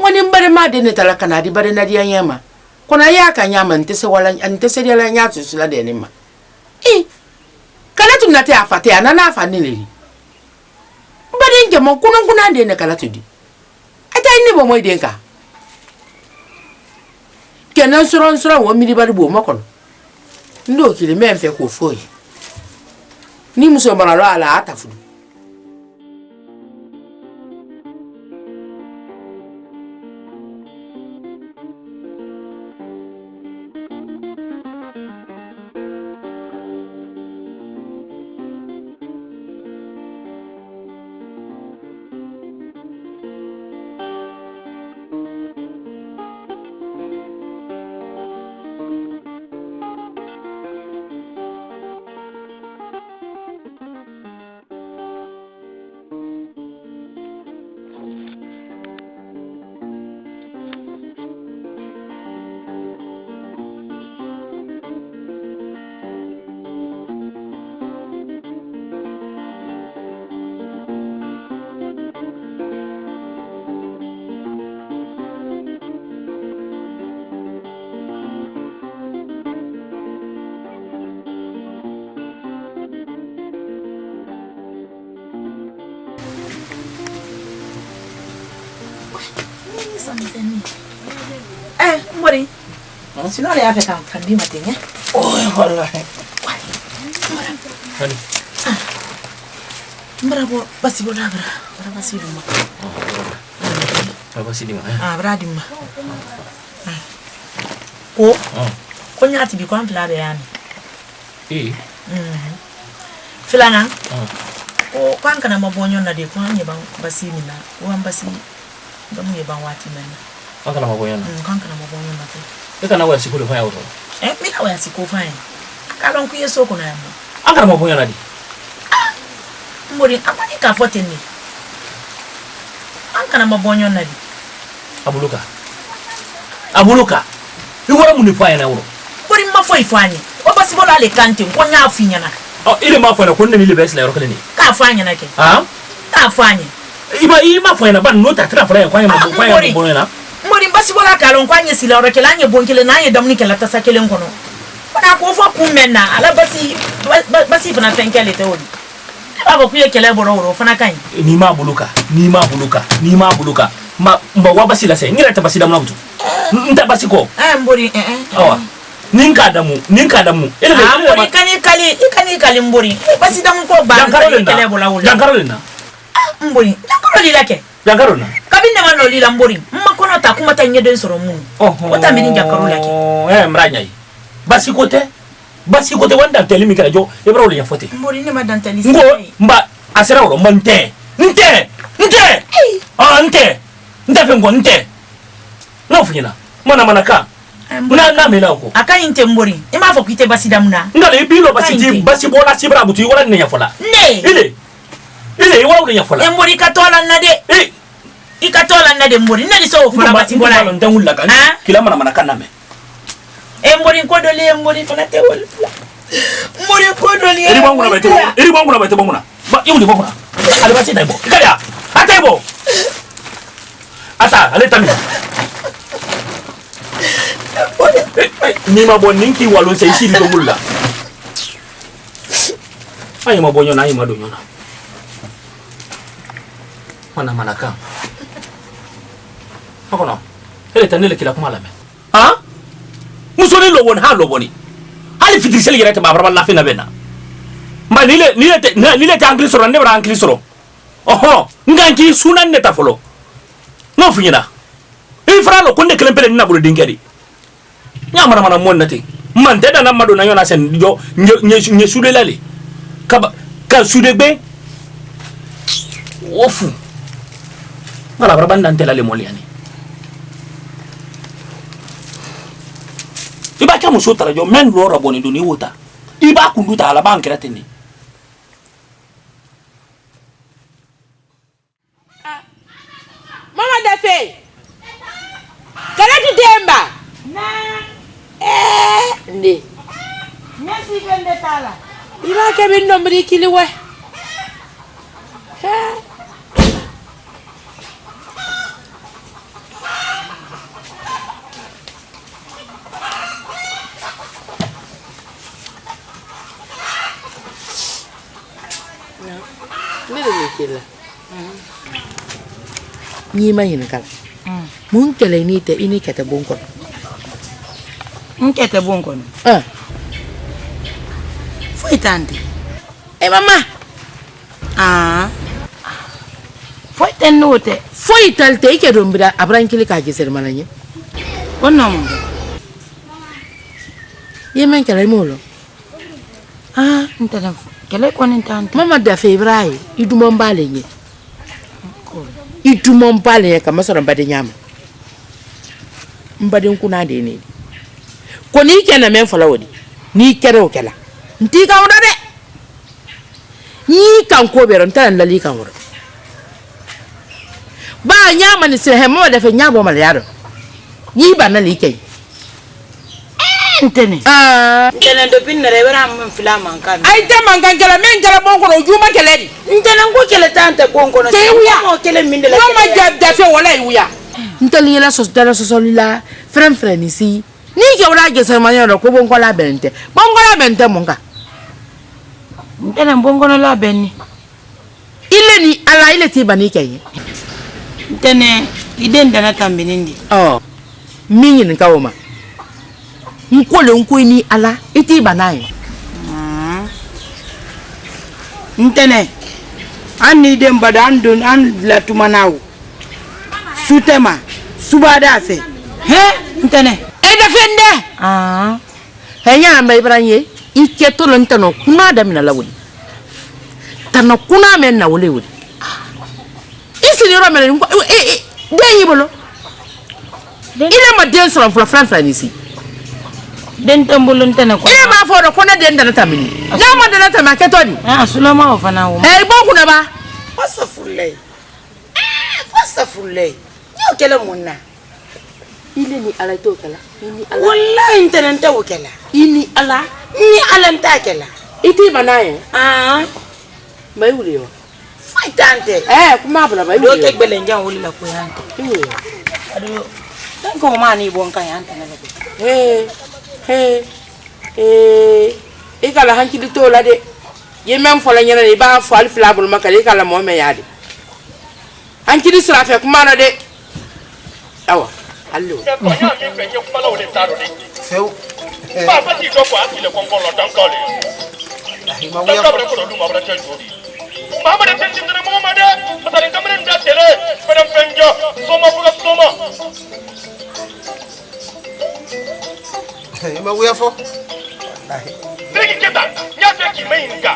woni mbare ma de ne tala kana di bare na di yema kona ya ka nyama ntese wala ntese di la nya tusula de ni ma kala tu na te afate ana na afa ne leri mbade nge mo kuna de ne kala tu di ata ni bo mo de nka kenan suron wo mi di bari bo mo kono ndo kile me nfe ko foyi ni muso mara lo ala atafu Mbori. Sinon les avec un candy matin. Oh wallahi. Hani. Bravo, basi bona bra. Bra basi duma. Basi dima. Bra dima. Oh. Ko nyati bi ko am fla be yani. Filana. O kan kana mabonyo na de ko anye ba basi mina. O am basi ba mu ye ba wati men. Kan kana mabonyo na. Kan kana mabonyo na fe. E kana wa sikulu fa ya auto. Mi na wa sikulu fa. Kalon ku yeso ko na yamo. An kana mabonyo na di. Mbori amani ka fote ni. An kana mabonyo na di. Abuluka. Iwara mu ni fa ya na wuro. Mbori ma fo ifanye. O basi bola le kante ko nya afinya na. Ile ma fa na ko ne ni le bes la yoro kale ni. Ka afanya na ke. Ka afanya. Ima fa na ba no ta tra fra ya kwa ya mabonyo na. Mbori basi bola kalon kwa nye sila yoro kele anye bonkele na anye damni kele tasa kele ngono. Bana ko fo kumena ala basi fana fenkele te oli. Baba kuye kele boro fana kan. Ni ma buluka. Mba wa basi la se. Ngira ta basi da mna butu. Nta basi ko. Mbori Awa. Ninka damu. Mbori ikani kali mbori. Basi damu ko ba kele bola wala. Jankarole na. Mbori. Jankarole lake. Jankarole na. Kabinde mano lila mbori. Mmakono ta kuma ta nyede soro munu. Wata mini jankarole lake. Mranya yi. Basi kote wanda teli mi kala jo e brawle ya fote. Mbori ne madan teli. Ngo mba asera woro mante. Nte. Nte fengo nte. No funyina. Mana ka. Na me na ko. Aka inte mbori. E ma fo kwite basi damuna. Ngale bilo basi bola sibra butu wala ne ya fola. Ne. Ile wala ya fola. Mbori katola na de. Ikatola na de mbori. Ne so fola basi bola. Ndangula kan. Kila mana kana me. Mbori kodoli mbori fana te wala. Mbori kodoli. Eri banguna bete banguna. Ba yuli banguna. Ale bati taibo. Kaya. Ataibo. Ata, ale tamina. Ni mabon ninki walo sai shi do mulla. Ai mabonyo na ai madonyo na. Mana ka. Akono. Ele tanele kila kuma la me. Musoni lo won ha lo boni. Ali fitri sel yere ta babra la fina bena. Ma nile te angli soro ne bra angli soro. Oho, nganki sunan ne ta folo. No finyina. Ifra lo konde kelempele na bulu dingeri. Nya mana mon nati. Man te da na mado na yona sen jo nye sude lale. Ka sude be. Ofu. Mala brabanda ntela le moliani. Iba kya muso tara jo men lo raboni do ni wota. Iba kunduta ala bankira teni. Mama Dafe. Karatu demba. Na. Ndi. Merci bende tala. Iba ke bin nombri kiliwe. Ni ma yin kala. Mun kele ni te ini kete bonkon. Nkete bonkon. Foi tante. Mama. Foi tenote. Foi talte ike dombira abran kili ka geser mananye. Onno mo. Yemen kele molo. Ntana kele konin tante. Mama Dafe Ibrahim idumon bale nye. Idumon bale kama soro mbade nyama. Mbade nkuna de ni. Ko ni kena men fala wodi. Ni kere o kala. Nti ka wodo de. Ni kan ko bero ntan lali kan wodo. Ba nyama ni se hemo Dafe nyabo mal yaro. Ni ba na like. Ntene. Ntene do bin na rebera am fila man kan. Ai te man kan kala men kala bon ko juma kala di. Ntene ngo kele tante bon ko no. Te wuya. Mo kele mindela. Mama Dafe wala wuya. Ntali la sos dala sosolila frem isi. Ni ke wala geser manyo ko bon ko la bente. Bon ko la bente monka. Ntene bon ko no la benni. Ile ni ala ile ti bani kay. Ntene iden dana tambinindi. Oh. Mingi nkawoma. Nkole nkweni ala iti banai. Ntene ani dem badan don an la tumanaw. Sutema subada fe. He ntene. E defende. Henya amba ibranye iketo lo ntano kuna da mina lawuli. Tano kuna men na wole wole. Isi ni ro men den yibolo. Ile ma den so fla flan isi. Den tambolo ntene ko. Ile ma fo do kona den dana tamini. Ya ma dana tamma keto ni. Sulama ofana wo. Bo kuna ba. Fasa fulle. Yo kele munna. Ile ni ala to kala. Ini ala. Wallahi ntene nta wokela. Ini ala. Ni ala nta kela. Iti banaye. Mai wule wa. Faitante. Kuma bala mai Do wule. ke gbele njan wuli la ko yante. Wule. Ado. Dan ko ma ni bon kan yante na le. Ikala hankili to la de. Ye mem fola nyana ni ba fo al filabul makale ikala mo me yade. Hankili sura fe kuma na de. Awa. Allo. Feu. Papa ti do kwa ti le kon kon lo dan ko le. Ma wuya Ka bre ko lu ma bre tel jodi. Mama de tel tin mo ma de. Pata kamera nda tele. Pena fenjo. Soma fuga soma. ma wuya fo. Rigi keta. Nya fe ki me inga.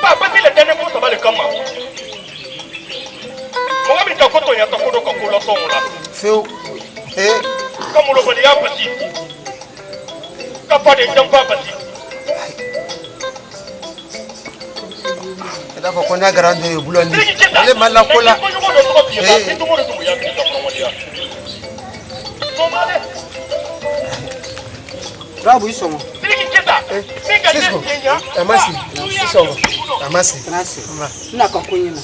Papa ti le dene ko sabale kama. Mo ga bi ta ko to nya ta ko do ko lo somo la. Feu. Kamu lo bali ya pati. Kapa de jampa pati. Da ko kona garande bulandi. Le mala kola. Rabu isomo. Sisko. Amasi. Isomo. Amasi. Na ka kunyina.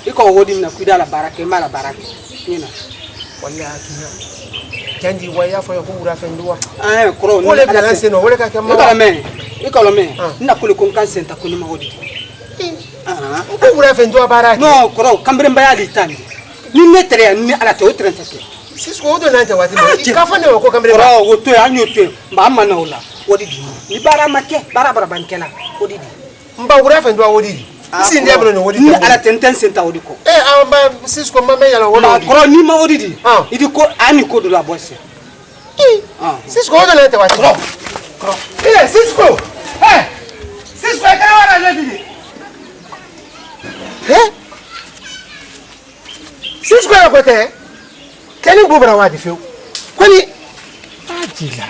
Iko wodi na kuidala barake mara barake. Nina. Wallahi kinya. Kandi waya fo ko wura fenduwa. Kro. Wole bila seno wole ka kama. Iko me. Na kule kon kan senta kuni ma wodi. Ko wura fenduwa barake. No, kro, kambre mbaya litani. Ni metre ni ala to trentake. Sisko odo nante wati ma. Ka fa ne ko kambre ba. Kro, woto anyo te. Ba ma na ola. Wodi di. Ni bara make, bara bankela. Wodi di. Mba wura fenduwa wodi di. Isi ndi abro no wodi. Ni ala tenten senta wodi ko. Amba Sisko mama yala wodi. Ma kro ni ma wodi di. Idi ko ani ko do la bosse. Sisko odo nante wati. Kro. Sisko. Sisko e kana wala ledi. Sisko ya kote. Keni bubara wadi feu. Kwani ajila.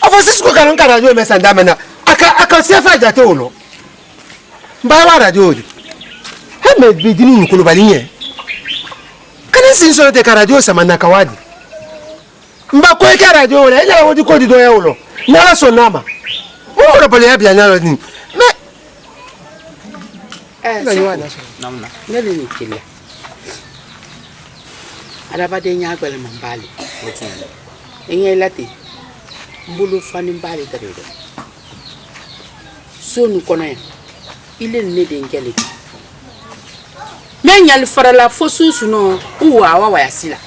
Afa Sisko kana nkara jo mesa ndamena. Aka sefa jate ulo. Mba wa radio di. Heme bidini nkulu balinye. Kana sinso te radio sama na kawadi. Mba ko ke radio ole ela wodi ko di do ya ulo. Nala so nama. Wo ro pale ya bia nyalo ni. Me namna ngeli ni killa. Ada bade nya gbele mambali. Enye lati. Mbulu fani mbali taredo. Sonu kono ile ne de ngeli. Men yal farala fosu suno uwa wa yasila.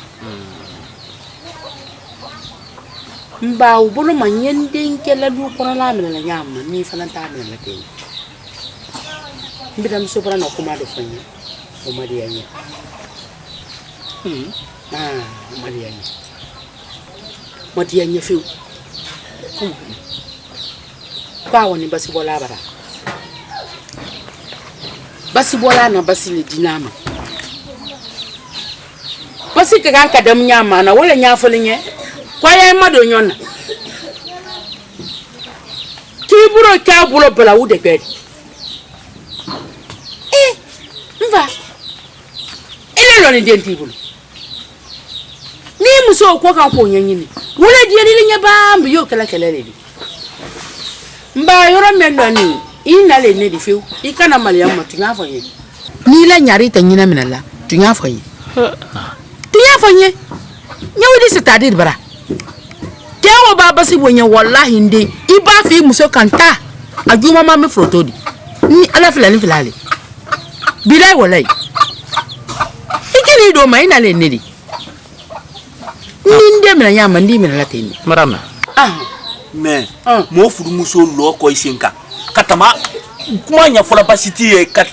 Mba ubolo manyende ngela du kono la mena nyama ni fana ta mena te. Mbidam sobra no kuma do fanya. O Maria nya. Maria nya. Maria nya fiu. Kwa woni basi bola bara. Basi bola na basi le dinama. Basi ka kan kadam nyama na wala nya folinye. Kwa ya mado nyona. Kiburo ka bulo bala wude pedi. Mva. Ile lo ni denti bulo. Ni muso ko kan ko nyanyini. Wala di ni nya ba mbi yo kala kala le. Mba yoro mendo ni ina le ne di fiu. Ikana Mariam matunya fo ye. Ni la nyari ta nyina minala. Tunya fo ye. Tunya fo ye. Nyawudi sitadi bara. Kewo baba si bonya wallahi ndi iba fi muso kanta ajuma mama frotodi ni ala filani filale bilai wallahi ikini di do mai na le nedi ninde mena nya mandi mena la teni marama mais mo fudu muso lo ko isinka katama kuma nya fola basiti ka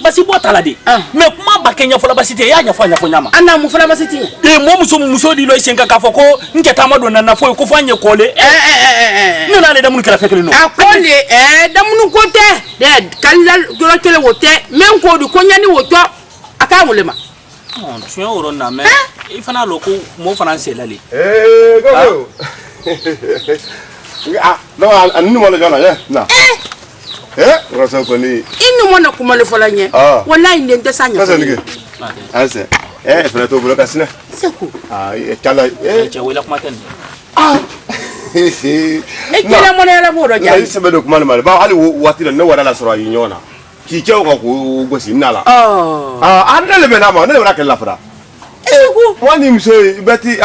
basi bota la de mais kuma ba kenya fola basiti ya nya fanya nyama ana mu fola basiti mo muso di lo isinka ka foko nketa mado na fo ko fanye kole no na le damu kala fekele no akole damu ko te de kalal goro kele wote men ko du ko nyani woto aka mulema tu euro na mais il fana loko mo français la le go no anu mo le jona na rasa ko ni inu mo na kuma le fola nye wallahi ndente sanya sasa nige ase fana to bolo kasina seku chala che wala kuma tan kila mo na la boro ja ni sebe do kuma mal ba hali wati na wala la soro yi nyona ki che ko go si nala ande le bena ma ne wala kala fara seku wani mso beti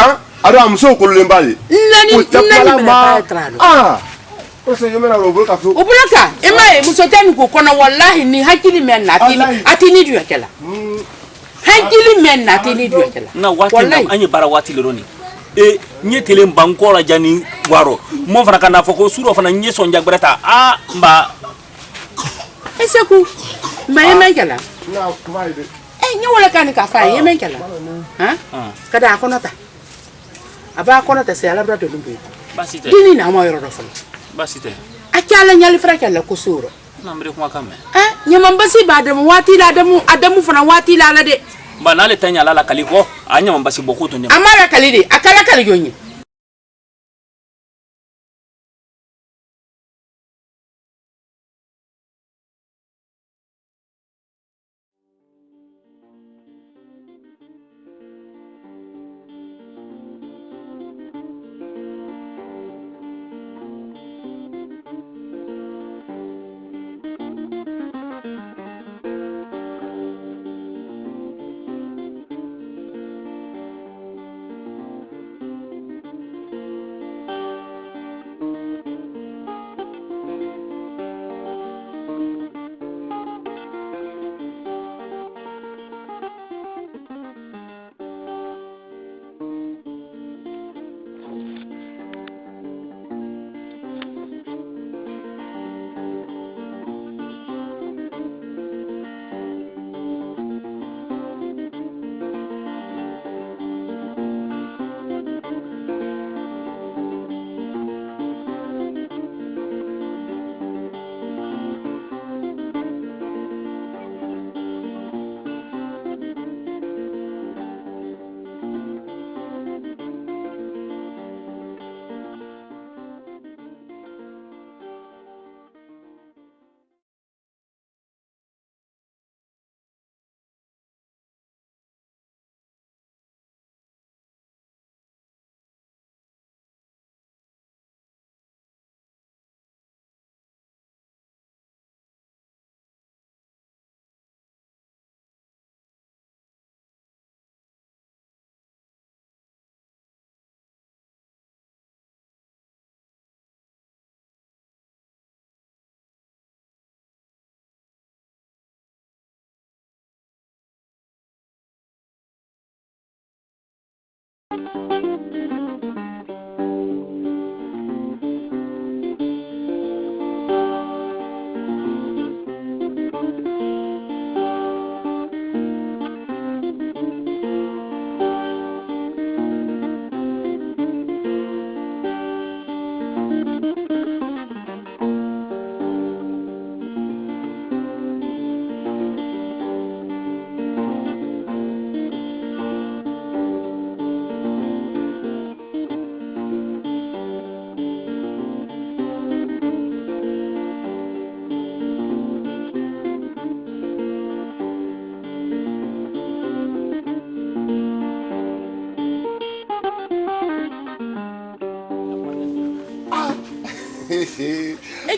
ado amso ko le mbali nani ba trado Ose yomena robolo ka fu. Ubulaka emaye musotani ko kona wallahi ni hakili men na atini du yakela. Hakili men na atini du yakela. Na wati anyi bara wati leroni. Nye tele mbankora jani waro. Mo fana kana foko suro fana nye sonja greta mba. Eseku mba yemenkela. Na kumaide. Nye wala kan ka fa yemenkela. Kada akonota. Aba akonota se alabra do lumbe. Basite. Dini na mo yoro do fala. Basite. Akala nyali fraka la kusuro. Na mbere kuma kame. Nyama mbasi ba adamu wati la adamu fana wati la de. Ba na le tanya la kaliko anya mbasi bokuto nyama. Amara kalide akala kaligonyye.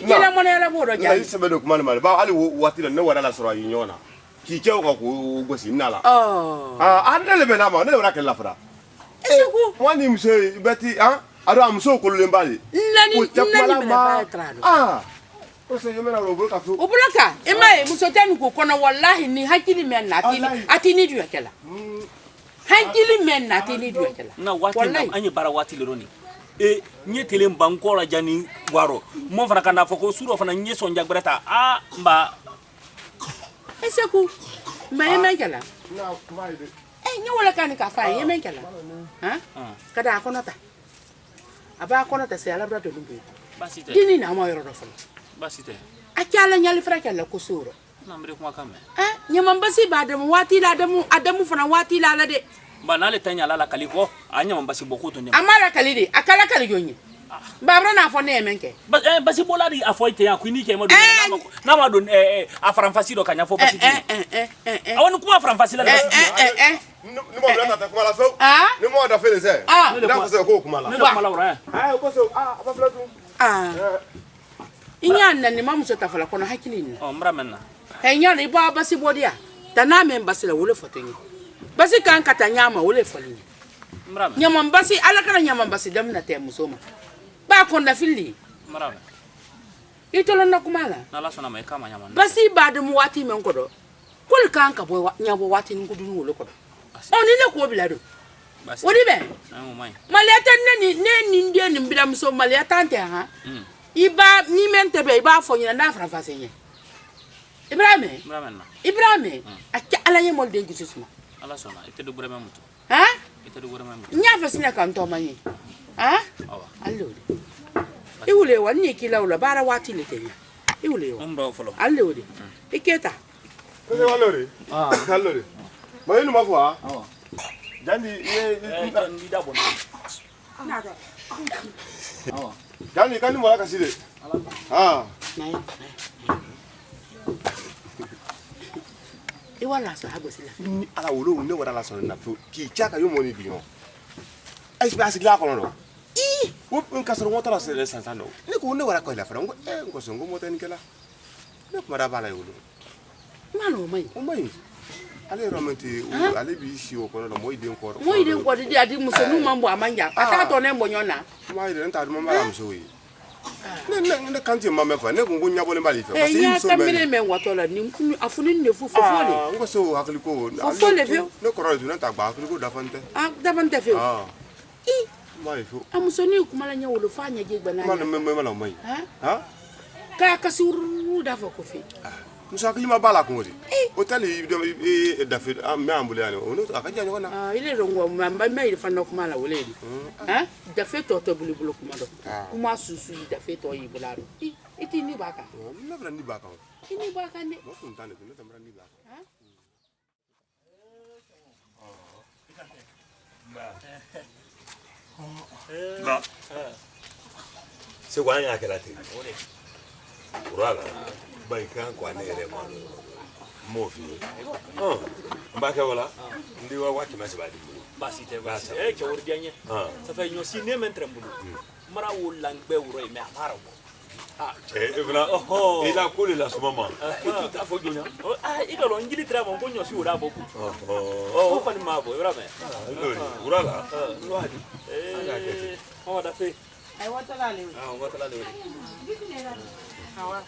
Kila mo na la boro ja. Na sebe do kuma mal ba hali wati na wala la soro yi nyona. Ki che ko go si nala. Ande le bena ma ne wala kala fara. Eseku wani mso beti ado amso ko le mbali. Nani ba trado. Ose yomena robolo ka fu. Ubulaka emaye musotani ko kona wallahi ni hakili men na atini du yakela. hankili men na tele do kala na wati na anyi bara wati leroni nye tele mbanko la jani waro mo fana kana foko suro fana nye sonja greta mba eseku mba yemen kala nye wala kan ka fa yemen kala kada akonota aba akonota se ala brato lumbe basite dini na mo yoro do fala basite akala nyali fra kala ko suro na mbre kuma kame nyama mbasi ba dem wati la adamu fana wati la de ba na le tanya la kaliko anya mbasi bokuto ne amara kalide akala kaligonye babra na fo ne menke basi bolari afoite ya kwini ke madu na madu afranfasi do kanya fo basi awon kuma afranfasi la basi ni mo bla ta kuma la fo ni mo da fele se da ko se ko kuma la ni kuma la ora ko se ba fla tu inya na ni mamu so ta fala kono hakili ni mra menna nya ni ba basi bodia tana men basi la wole fotenyi basi kan kata nyama wole folini mra nyama basi ala kana nyama basi dam na te musoma ba konda fili mra itolo na kumala na la sona mai kama nyama basi ba de mu wati men kodo kul kan ka boy nyabo wati ni ngudu wole kodo oni ne ko bilado basi wodi be mai maliata ne ndie ni mbida muso maliata ante ha iba ni mente be iba fo nyina na franfase nye Ibrahim akya ala ye mol de gisusuma ala sona ite do burema muto ite do burema muto nya fa sina kan to manye allo iwule wani kila ula bara wati letenya iwule yo mba folo allo de iketa ko se walore allo ma yinu mafwa jandi ndi da bon naka jandi kan mo la kasile nai wala so habo sila ni ala wolo ne wala la so na fu ki chaka yo moni biyo ai ba sigla ko no wo un kasoro mo tala sele santano ne ko ne wala ko la fra ngo so ngo mo tan kala ne ko mara bala yolo mano mai o mai ale romenti ale bi shi o ko no mo ide ko di adi muso nu mambo amanya aka to ne mbonyona mai de nta mo mara mso yi ne kanti mama fa ne kungu nyabole mali fa parce que so mele men watola ni nkunu afuni ne fofo fole ngo so hakliko fole fio ne koro du na tagba hakliko dafante dafante fio mai fio amusoni kumala nya wolo fanya je gbana mana mala mai ka kasuru dafa ko fi musa klima bala ko ngodi hotel yi dafe me ambule ani ono akaja nyona ile rongo mamba mai fa no kumala woledi dafe to bulu kumado kuma susu dafe to yi bularo iti ni baka na bra ni baka ini baka ne no kuntane ne tambra ni baka ba se kwa nya kala te urala bai kan kwa ne re mofi mbaka wala ndi wa wati masibadi basi te basi ke urdianye ça fait ñoo si ne mentre mbulu mara wo langbe wuro me amara wo evla ila kule la ce moment tout à fait donya igalo ngili tramo ko ñoo si wura boku ko ni mabo vraiment urala no hadi on da fait ay wata la le on wata la le hawa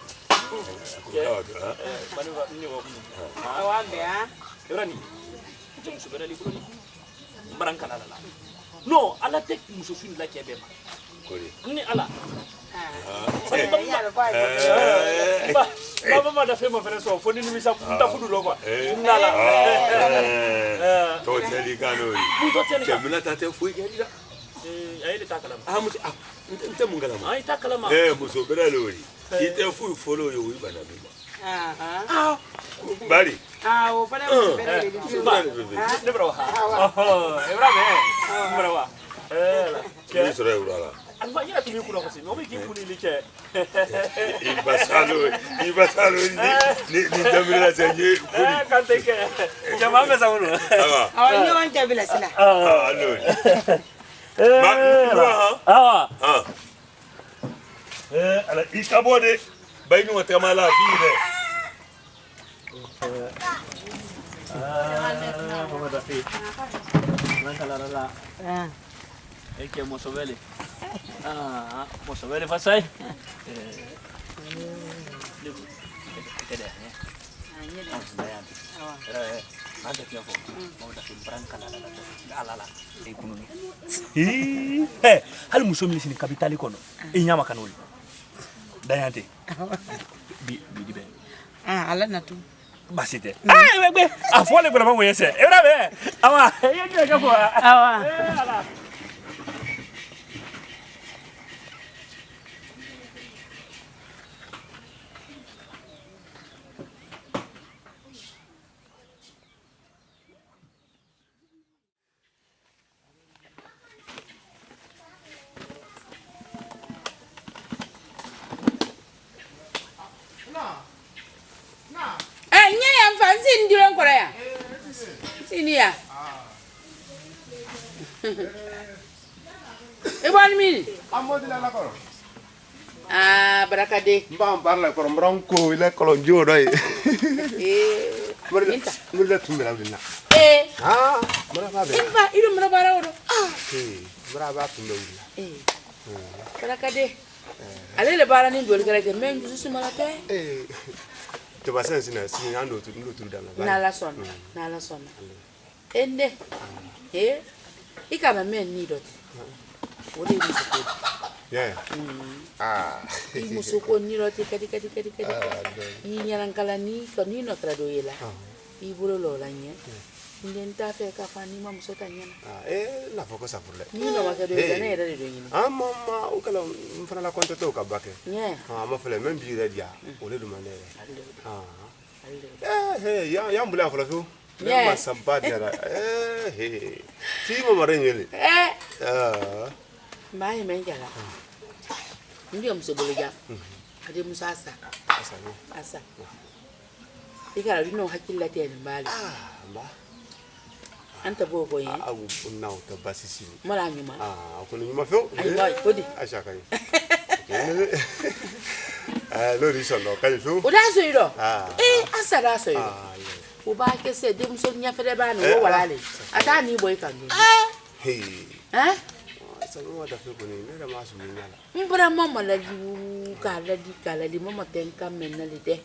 bani wa ni wa hawa be yorani je muso bela libro ni baranka la no ala tek muso fin la kebe ma kore ni ala Baba da fe mo fere so fo ni mi sa ta fudu lo kwa nala to teli kanori ke mina ta te fu ke dira ay le takalama muti nte mungalama ay takalama muso bela lori ite fu follow yo wi bana bi bari o fana mo bela le ne bro ebra be bro wa ke sura urala alba yira tumi kula ko se mo be ki kuli like ibasalo ni jamila senye kuli kan te ke jama me sa wono ni wan ke bila sila allo ala ikabode bayni wa tamala fi de mama da fe la eke mosovele mosovele fasai ada tiap mau dah filmran kana ala ekonomi hal muso min sini kapitali kono e nyama kanoli dayante bi be ala natu basite be afole bra mo yese e bra be awa ye ga ko awa ala Sinia. Iban min. Amodi la koro. Ah, barakade. Mbam parla koro mbranko ile kolo njodo e. Murla tumira bina. Mura ba be. Infa ido mura bara odo. Mura ba tumira bina. Barakade. Ale le bara ni dol kala ke men jusu malate. To basen sina sina ando tu dala. Nala sona. Ende. Ikama men ni dot. Odi musuko. Yeah. Musuko ni dot kadi. Inyarang kala ni koni no tradoyela. Ibulo lo lanye. Ndenta fe ka fani ma musota nyana. La foko sa furle. Ni no wakado yana era de nyina. Mama ukala mfana la konto to ka bake. Yeah. Ma fele même bi redia. Ole du manere. Ya mbula fala fu. Ma samba dira. Ti mo marenyele. Mai menjala. Ndio msobolo ja. Ade musasa. Asa. Ikara dino hakilla te mbali. Mba. Anta bobo yin. Unna uta basisi. Mala nyuma. Kono nyuma fo. Ai kodi. Ashaka yi. Lori sono kai fu. Oda so yiro. Asa da so yiro. Uba ke se dem so nya fere ba no walale. Ata ni boy kan ni. Sa mo da fe koni ne da masu ni nyala. Mbra mama la di kala di mama tenka menali de.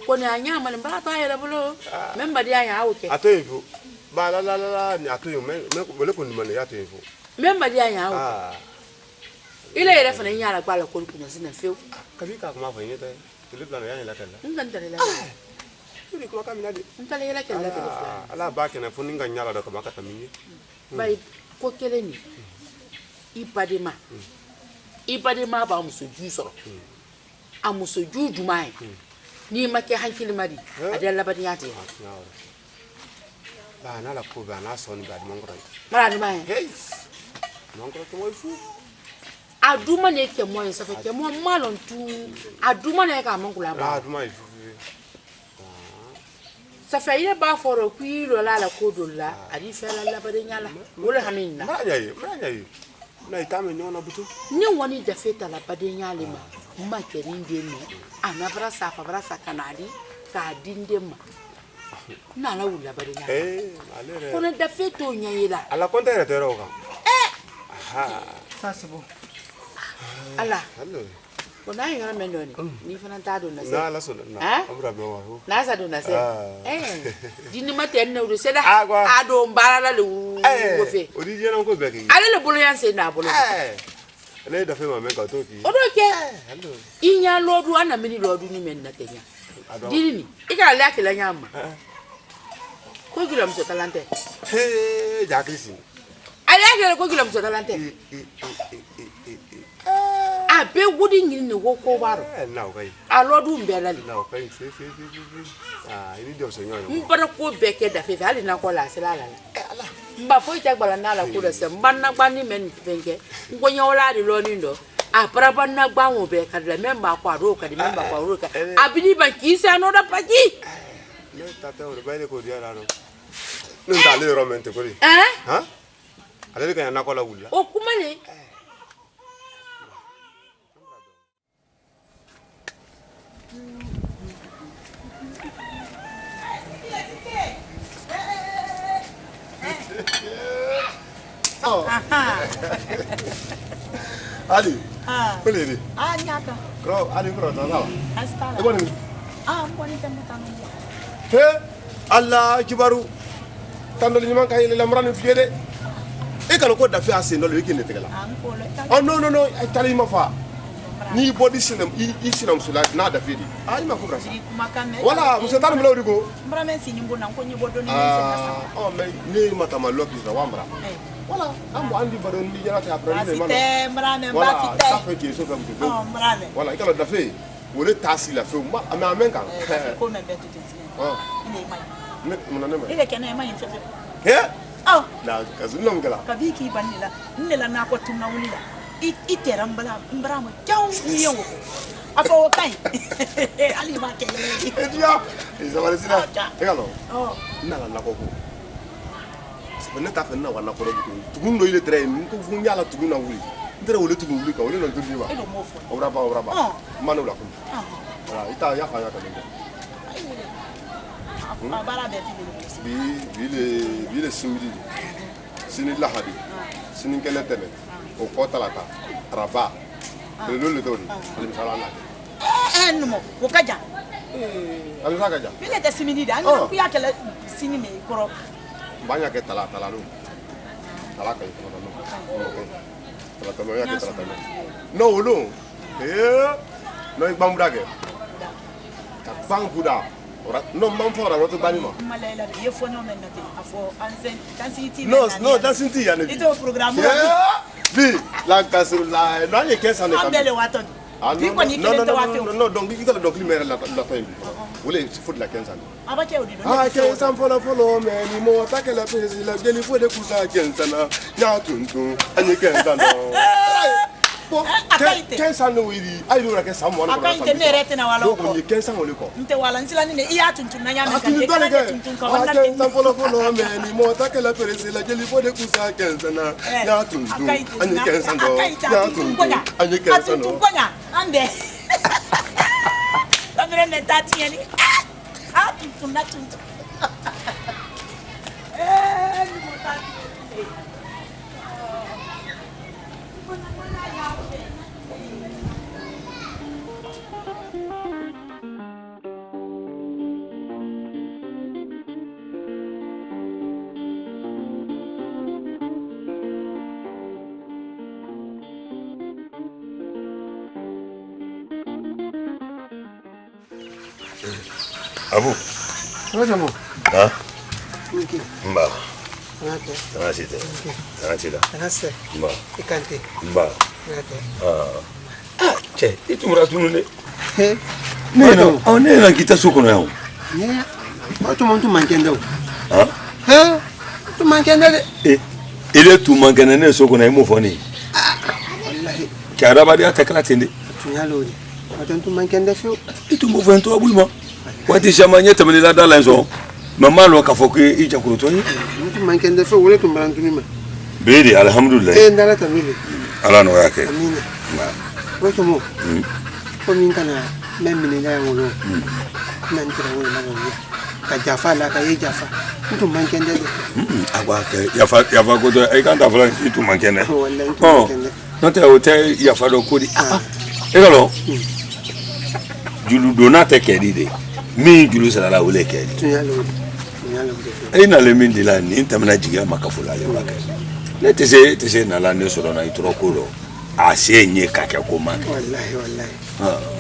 Koni anya man mbra to ayela bulo. Memba di anya awuke. Ato yifu. Ba la ni ato yo me ko ni man ya to yifu. Memba di anya awuke. Ile ere fana nyala kwala ko kuma sina feu. Kabi ka kuma fa yeta. Tele plan ya la kala. Ngantale la. Ni ko ka minade. Ngantale la kala kala. Ala ba ke na fo ninga nyala da ka ba ka tamini. Bai ko kele ni. Ipadema ba musoju soro. Amusoju dumai. Ni make hankili mari. Adalla badi yati. Ba na la ko ba na so ni ba mongro. Mara dumai. Hey. Mongro to mo fu. Aduma ne ke mo yensa fe ke mo malon tu. Aduma ne ka mongula ba. Aduma ifu. Ça fait il ba foro kui lo la kodola. Adi fe la badi nyala. Wala haminna. Ma yayi. Na itame ni ona butu. Ni woni da feta la badi nyale ma. Ma kerin de no. Ana brasa kanadi ka dinde ma. Na la wula badi nyale. Alere. Kono da feto nyayela. Ala konta era tero ka. Aha. Sasibo. Ala. Hello. Kona yara mendoni. Ni fana ta do na se. Na la so na. Abra be wa ho. Na sa do na se. Dini mate na do se da. Ado mbara la lu wo fe. Odi je na ko be ke. Ale le bolo yan se na bolo. Le da fe ma me ka to ki. Odo ke. Hello. Inya lodu ana mini lodu ni men na tenya. Dini ni. Ika le akela nyama. Ko gila mso talante. Jacqueline. Ale akela ko gila mso talante. Abe wudi ngini ni wo ko baro. Na o kai. Alodu mbelali. Na o kai fe. Ini dio so nyoyo. Mbara ko beke da fe ali na ko la sela la. Mba fo ita gbala na la ko da se mbanna gba ni men fenke. Ngonya ola di lo ni ndo. Apara banna gba won be ka da memba kwa ro ka di memba kwa ro ka. Abini ban ki se no da paji. Ne tata o ba ile ko dia la no. Nta le romente ko ri. Ha? Ale ka na ko la wula. O kuma ne. Ali. Boleh ni. Nyata. Kau Ali kau tahu tak? Astala. Ibu ni. Bukan itu mutang. He? Allah kibaru tandol ni man kay le lamran fi de e kan ko da fi asendo le kine tegala oh non non non tali ma fa ni body sinam i sinam sula na da fi di ay ma ko brasa wala musa tan mlo digo mbra men si nyimbo nan ko nyibo do ni sen oh mais ni mata ma lokis da wambra voilà am andi badon di jarata après ni man mbra men ba fi te ça fait que so fam ko mbra men voilà ikalo da fi wole tasi la fi ma amen kan ko men be tout dit il est mai il est kenai mai fefe oh la kazulom gala kabiki banila nela na ko tunna wulila itera mbra mo jaw ni yewo afo kai ali ma ke dia isa wala sina egalo nala na ko sabana ta fanna wala ko tugun do ile tre ko fu nyala tugun na wuli ndere wole tugun wuli ka wole no tugun wa obra ba manu la ko wala ita ya fa ya ka bile simili sini lahadi sini kele tele o ko talata raba le lolu to ni misala na numo ko kaja alu kaja bile te simili da ku ya kele sini me koro banyak ke talata lalu talata itu no talata no ya ke talata no ulu no ibang budage ta bang buda non man fora roto banima malela ye fono men nati afo anzen dansiti no dansiti ya ne ito programme bi la kasula no ye kesa ne kam ambele wato non donc il donc limer la fin wole faut de la 15 ans aba ke odi ke sam folo mais ni mo ta ke la pesi la geli faut de kusa 15 ans ya tuntu anye 15 ans bon 15 ans wili ay lo ke sam wala aka internet na wala ko 15 ans wala ko nte wala nsila ni iya tuntu na nyame kan ke tuntun ka wala ke sam folo mais ni mo ta ke la pesi la geli faut de kusa 15 ans ya tuntu anye 15 ans ya tuntu anye 15 ans konya ande Tamre ne tati yani tuntu na tuntu ni mo tati Abu. Roja mo. Ha? Niki. Mba. Nake. Tanasite. Tanasita. Tanase. Mba. Ikante. Mba. Nake. Che, itumura tunune. He. Nena, nena kita sukono yao. Ne. Wato mo tu mankenda o. Ha? He. Tu mankenda de. Ile tu mankenda ne sukono imo foni. Wallahi. Kiaraba dia takala tende. Tunyalo ni. Wato tu mankenda fio. Itumbo vento abulma. Wati chamanye tamani la dala nso. Mama lo ka foke ija kuruto ni. Tu mankenda fio wole tu mbarantuni ma. Bedi alhamdulillah. Ndala tamile. Ala no yake. Amina. Wato mo. Ko min kana memini la ngolo. Nan tira wole na ngolo. Ka jafa la ka ye jafa. Tu mankenda de. Agwa ke yafa ko to e kan ta flan itu mankenda. Wallahi tu mankenda. Nota hotel yafa do kodi. Egalo. Julu donate kedide. Mi julu sala la wole kedi. Tunyalo de. Ina le min dila ni tamna jiga makafula le baka. Ne tese na la ne soro na itro kolo. Ase nye kake ko maka. Wallahi.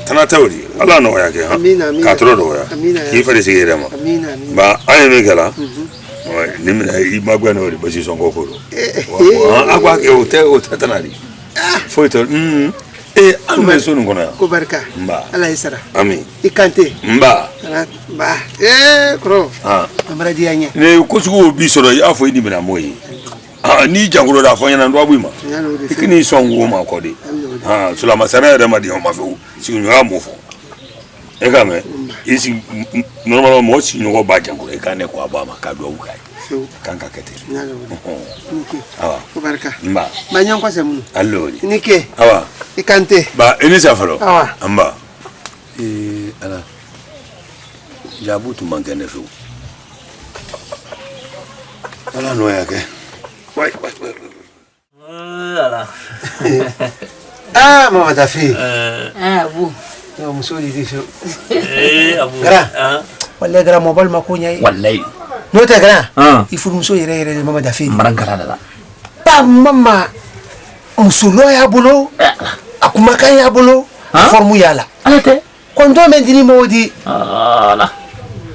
Tana tawri. Allah no yake ha. Amina. Ka tro do ya. Ki fare sigere ma. Amina. Ba ay me gala. Ni mi i magwa no ri basi songo kolo. Agwa ke o tanari. Foi to ame sonu ngona ko barka mba ala isara amin ikante mba kro amara dianya ne ko sugo bi soro ya fo ni bina moyi ni jangulo da fo yana ndo abuma ikini songo ma ko de sulama sara da madi o ma fe si nyo amofo e ka me isi normal mo si nyo ba jangulo e ka ne ko aba ma ka do ukai kanka kete awa ko barka mba manyan kwase mun allori nike awa ikante ba ini safaro awa amba ala jabu tu mangene fu ala no yake wai ala mama dafi abu yo musoli difi abu gra wallahi gara mobile makonya wallahi no ta gara il faut muso yere mama da fi marankara da ba mama musulo ya bulo akuma kan ya bulo formu yala alate kondo men dini modi ala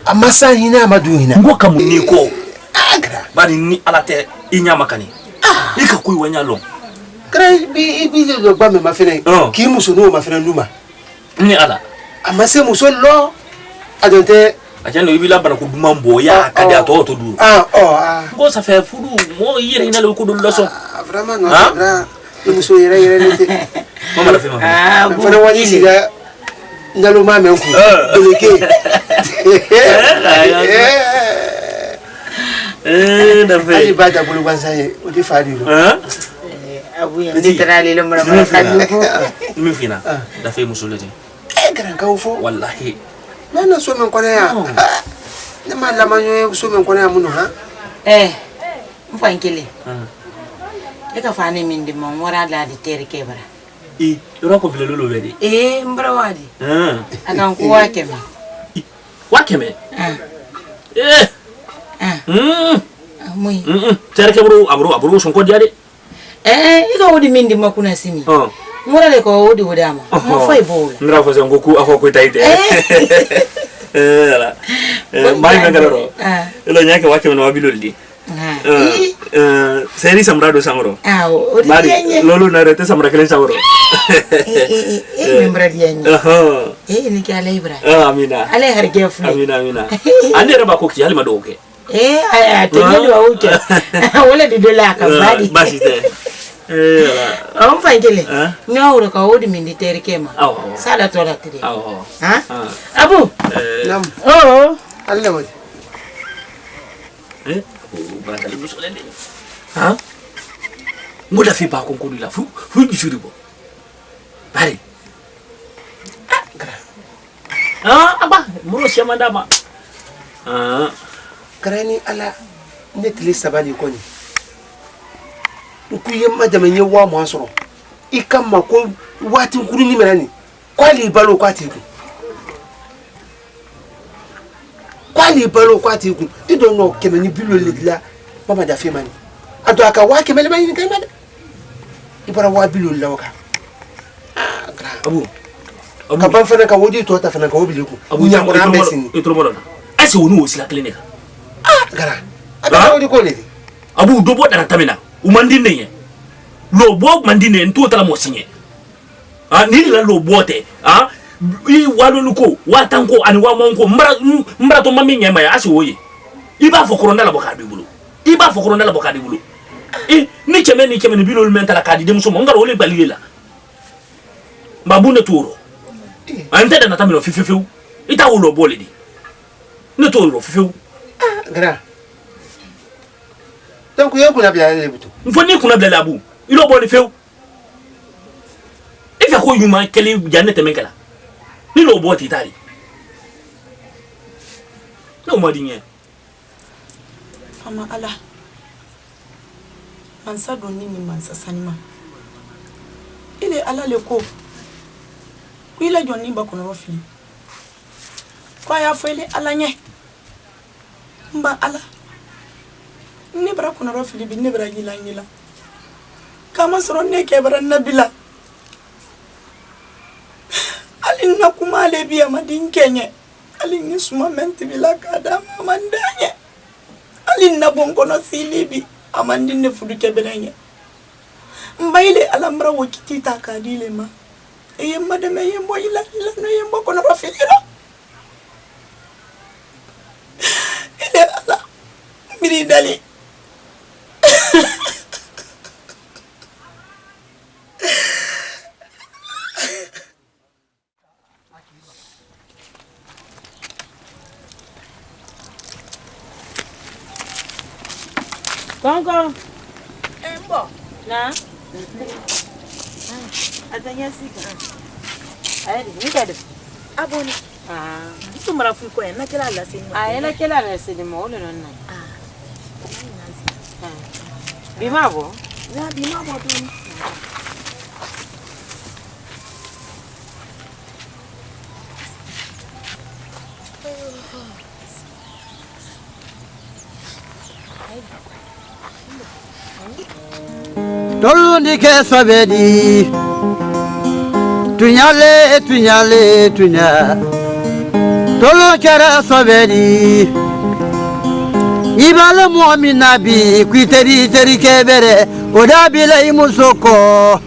amasa hina madu hina ngo kam ni ko agra bari ni alate inya makani ika kuyi wanya lo krai bi lo ba me mafene ki muso no mafene numa ni ala amase muso lo adonte ajano ibila bana ko duma mboya kadi ato to duru ngo ça fait fudu mo yire ina lo ko dulu so vraiment non agra muso yere nite mama la fema fana wani siga ndalo ma men ku deleke da fe ali bada bulu bansaye o di fadi lo abu ya literally lo mara kadu ko mi fina da fe muso lete gran ka ufo wallahi nana so men kona ya ne ma la manyo so men kona ya muno ha mfankele eka fane min de mon wara la de tere kebra yoro ko vile lolo wedi mbra wadi akan ko wakeme wakeme muy tere kebro abro son ko diade eka wodi min de makuna simi mura le ko wodi wodama mo fay bowl ndra fo sen ko afo ko tayte la mai ngalo elo nyake wakeme no wabiloldi seri samrado samro bari lolu na rete samra kelen samro membra dianye ni kala ibra amina ale hargefu amina ande raba ko ki halima doke tenye do uke wala di dola ka badi basi te on fankele nyawro ka wodi min di tere kema sala to la tiri abu nam alle wadi barangkali musolende ngoda fi ba ko ko la fu gisuri bo bari aba muro shama dama karani ala netli sabali koni ku yemma da menye wa mo asoro ikamma ko wati kuru ni merani kwali balo kwati ku kwali balo kwati ku dido no kemeni bilo ledla mama da femani ado aka wa kemele mani kai mada ibara wa bilo lawka abu ka ban fana ka wodi to ta fana ka wobili ku nya ko na mesini itro mola asi wonu wosila klinika gara ada wodi ko le abu do bo dara tamina umandine ye lo bo mandine nto tala mo sinye ni la lo bote i waluluko watanko ani wa monko mbra to mami nyema ya asi woye iba fokoronda la bokadi bulu ni cheme ni bilol mentala kadi dem so ngaro ole balila babune turo ante da natamino fififu ita ulo bole di ne turo fififu gra donc yo kuna bia le butu mfoni kuna bia labu ilo bole feu ifa ko yuma kele janete menkala ni lo boti tali no madinye fama ala mansa doni ni mansa sanima ile ala le ko kuila joni ba kono rofili kwa ya fele ala nye mba ala ne bra kono rofili bi ne bra gila kama soro ne ke bra nabila ali na kuma le biya madin kenye ali ni suma menti bila kada mamandanye ali na bonko no silibi amandin ne fudu kebenye mbaile alambra wokiti takadile ma eyemma de meyembo ila no yembo kono rafilira ile ala miri dali Kongo. Embo. Na. Atanya sika. Ai, ni kada. Aboni. Itu marafu ko na kila la sini. Ela kila la sini mo lo nonna. Bimabo. Na bimabo tu. Tolundi ke sobedi tunyale tunya tolo kera sobedi ibale muamina bi kwiteri teri kebere odabila imusoko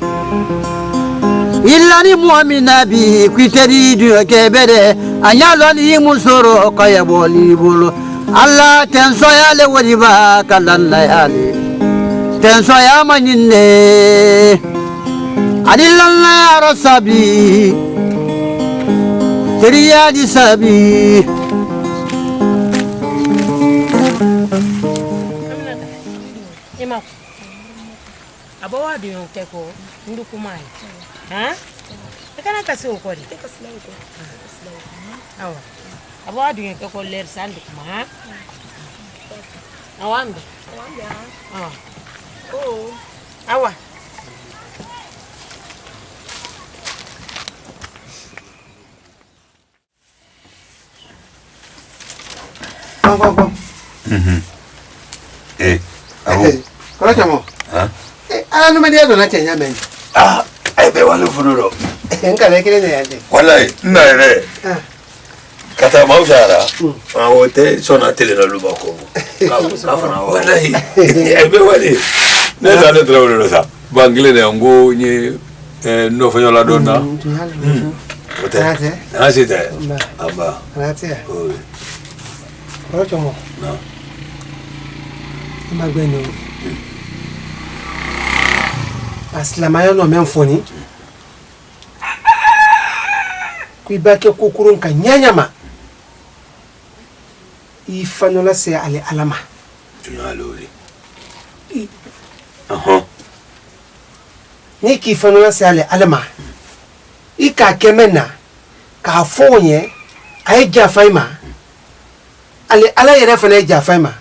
illani muamina bi kwiteri du kebere anyalo ni imusoro kayaboli bolo Allah tenso yale wadiba kalalla yale tenso ya manyine adilalla ya rasabi teriya di sabi ema abawa du yon teko ndu kumai ha kana kasi ukori awa abawa du yon teko ler sandu kuma ha awambe awa oh awa Go. Abu. Kola chamo. Ha? No me digas na chenya men. Be wale funudo. Enka le kire ne yande. Wallahi, ina re. Kata mausara. Wote sona tele na luba ko. Ka fana wallahi. Be wale. Ne da le trawo sa. Bangle ne ngo ni no fanyo la donna. Wote. Asite. Aba. Grazie. Kola chamo. No. Magweno. Aslamayo no memfoni. Kuibake kukurun ka nyanyama. Ifanola se ale alama. Tunalori. Ni ki fanola se ale alama. Ika kemena ka fonye ay jafaima. Ale ala yere fana jafaima.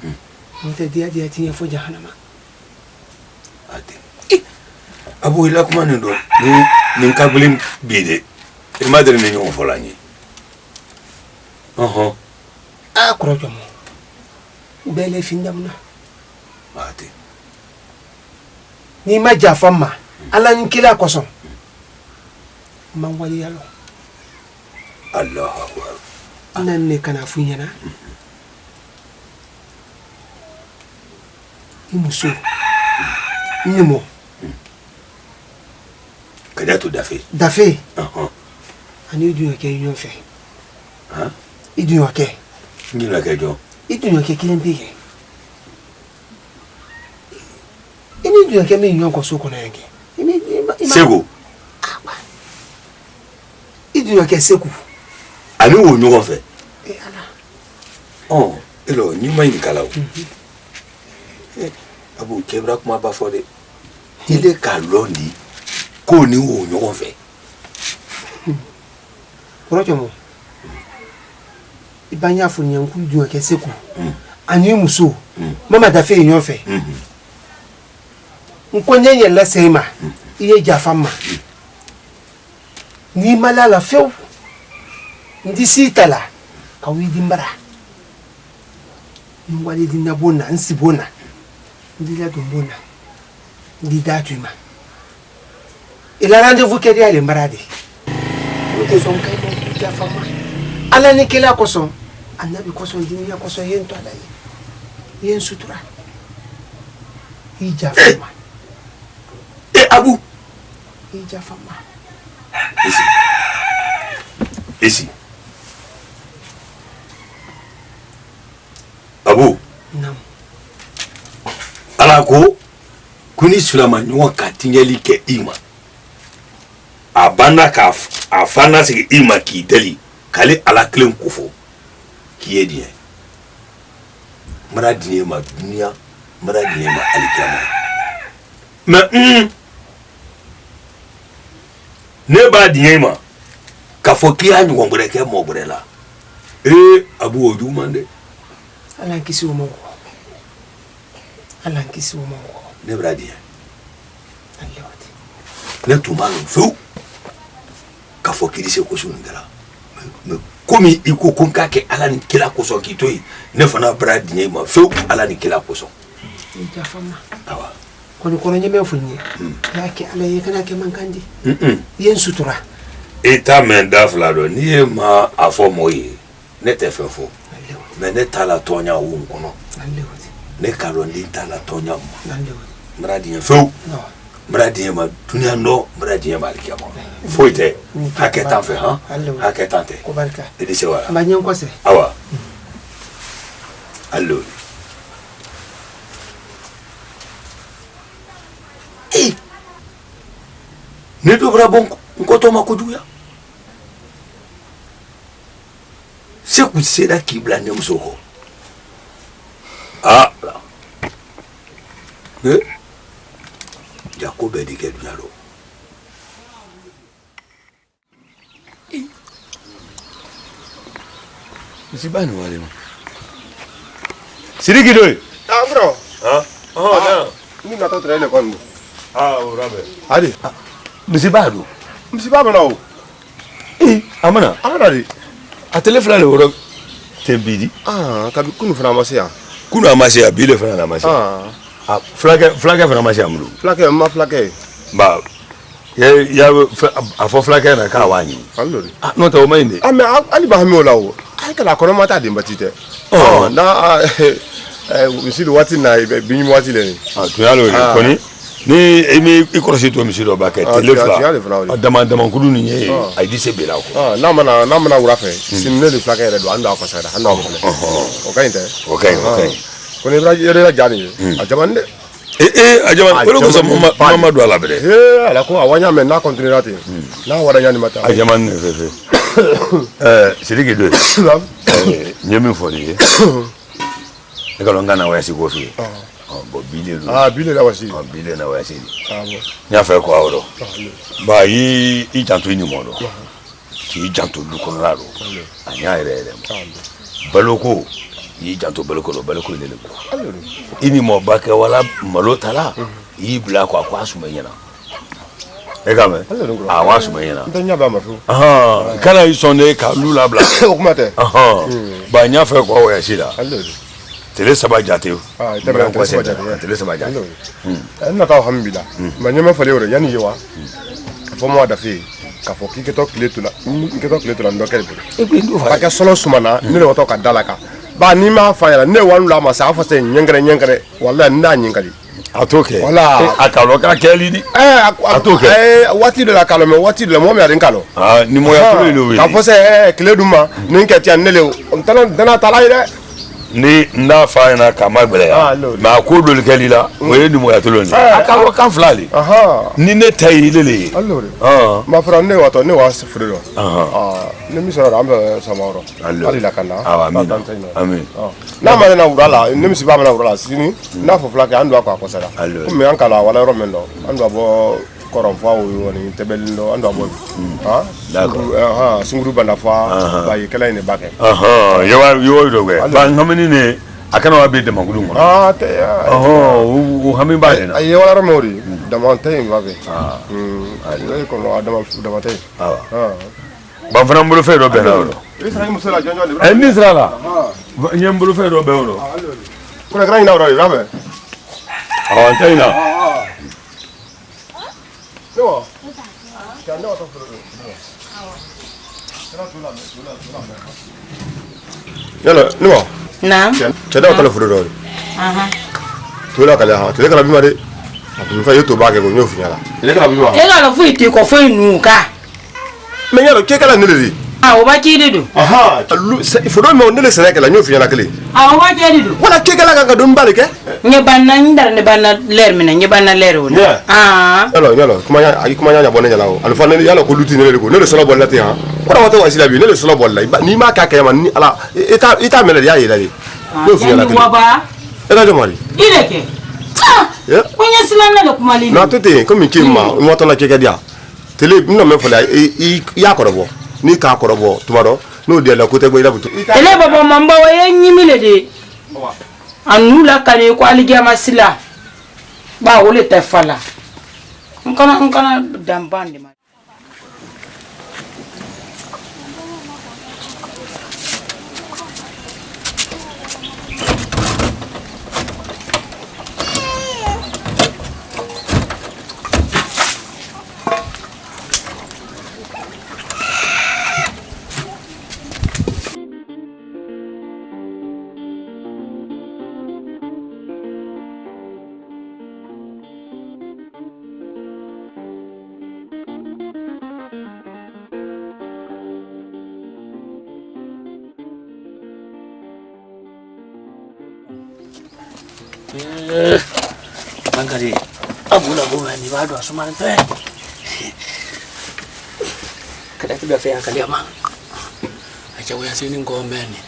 Nte dia tinya fo jahannama. Ate. Abu ila kuma ndo ni kabulim bide. E madre ni nyon folani. Akrojo mo. Bele findamna. Ate. Ni ma jafama. Ala nkila koson. Man wali yalo. Allahu akbar. Nanne kana funyana. Imuso. Nimo. Kada to dafe. Dafe. Ani du ke yon fe. Idu yo ke. Ngi la ke jo. Idu yo ke kilen pike. Ini du yo ke me yon ko so ko na yake. Sego. Idu yo ke seku. Ani wo nyo fe. Ala. Elo ni mai ni kala. Abu kebra kuma ba fode. Ile ka londi ko ni wo nyo fe. Korojo mo. Ibanya fu nyanku du ke seku. Ani muso. Mama da fe yon fe. Nkonye ye la sema. Iye jafama. Ni malala feu. Ndi sitala. Kawidi mbara. Ngwali dinabona nsibona. Ndila dombona. Ndi datuma. Il a rendez-vous qu'elle est malade. Nous sommes capables de faire. Ala ni kila koson. Anabi koson dunia koson yento ala yi. Yen sutura. Ija fama. Abu. Ija fama. Ici. Abu. Nam. Alako kuni sulama nyo katinyeli ke ima. Abana ka afana sigi ima ki deli kale ala klen kufo kiye die. Mara dinye ma dunia, mara dinye ma alikama. Mais ne ba dinye ma ka foki anyu ngobre ke mo brela. Abu odu mande. Ala kisi umo. Ala kisi umo. Ne bra die. Alewati. Ne tumalo fu. Ka foki dise ko sunu ngala. Me komi iko konka ke ala ni kila ko so kitoi ne fana bra die ma fu ala ni kila ko so. jafama awa kono kono nyame funye yake ala yekana ke mankandi yen sutura eta men dafla do ni ma afo moyi ne te fefo mais ne tala tonya wu kono ne kalondi tala tonya mradi fo mradi ma dunia ndo mradi ma alkiyama foite haketa fe ha haketa te ko barka de se wala manyen ko se awa allo ne do bra bon ko to ma ko juya se ku se da kibla ne musoko ah Jacob di ke dunalo Msibani wale Siriki doi bro na ni na to trele kon urabe ali msibado na o amana di a telefona le woro tembidi kabi kunu fana masia kunu amasia bile fana na masia flake fana masia mulu flake ma flake ba ya afo flake na ka wani allori no to mainde me ali ba mi olawo ai kala kono mata de mbatite na misiri wati na binyi wati le ni to yalo koni ni emi ikorosi to misiri ba ke telefla dama kudu ni ye ai dise bela ko na mana wura fe simne le flake re do ando akosara ando ko okay koni bra yere jani a jamande ajaman wala ko so mama do ala bele ala ko awanya men na continuity na wara nyani mata ajaman fe siriki do nyemi foni e ka longa na wasi go fi bo bile la wasi bile na wasi nya fe ko awro ba yi I janto ni mo do ki janto lu ko raro anya ere baloko yi janto baloko le le ini mo ba ke wala malo tala yi bla kwa suma yana egame awa suma yana ntanya ba mafu kana isonde ka lula bla okumate ba nya fe ko ya shida tele saba jate tele saba jate na ta alhamdulillah ma nyama fale wore yani yewa fo mo da fi ka fo ki keto kletula ndo kele ba ka solo sumana ni le wato ka dalaka ba ni ma fa yala ne wanu la ma sa fa se nyengere wallahi nda nyengari atoke wala akalo ka keli di atoke wati de la kalo me wati de la mo me adin kalo ni mo ya tolo lo we ka fo se kleduma ni nketi an nele dana talai de ni nda fa na kama gbele ya ma ko do keli la o ye ni mo ya tolo ni akalo kan flali ni ne tayi lele ma fra ne wato ne wa sifriro ne mi sara ambe samaro ali la kana amin na ma na urala ne mi siba na urala sini na fo flake andu akwa kosara ko me ankala wala ro mendo andu abo koron fa o woni tebelindo andu abo sunguru banda fa ba yekela ni bake yo do we ba ngamini ne akana wa be de magudu ngo o hami ba de na ay wala ro mori da monte babe ay ko no adama da monte ba fana mbulu fe do be na do Israel musala jonjo ni en Israel nyem mbulu fe do be do ko na grani na ro rabe taina no kanda wa to yalo no na chada wa furo do tola kala ha tele kala bi ma de abun fa yoto ba ke go nyofu nyala tele kala bi wa e la fu iti ko fo inu ka me yalo ke kala nele o ba kiri do furo me onele sene kala nyofu nyala kale o ba kiri do wala ke kala ga dum bale ke nye banna ndar ne banna ler mina nye banna ler woni yalo kuma nya bonne nyala o alfa ne yalo ko luti ne ko ne solo bolla te ha ko wato wasila bi ne solo bolla ni ma ka kayama ni ala ita mele ya yela ni nyofu nyala kale waba ela jomari ile ke kwenye silana le kumali na tete ko mi kima mo to na ke dia tele no me fola ya korobo ni ka korobo tumaro no de la ko te gbe ila buto tele baba mamba wa yenyimile de anula kane ko aligia masila ba wole tefala nkana dambande ma Bangare abula goma ni bado asuma nto kada tu dafa kali ama acha waya sini ngombe ni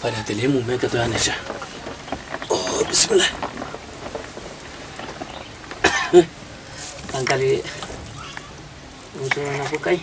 pada telemu meka to anesha oh bismillah Bangare muso na bukai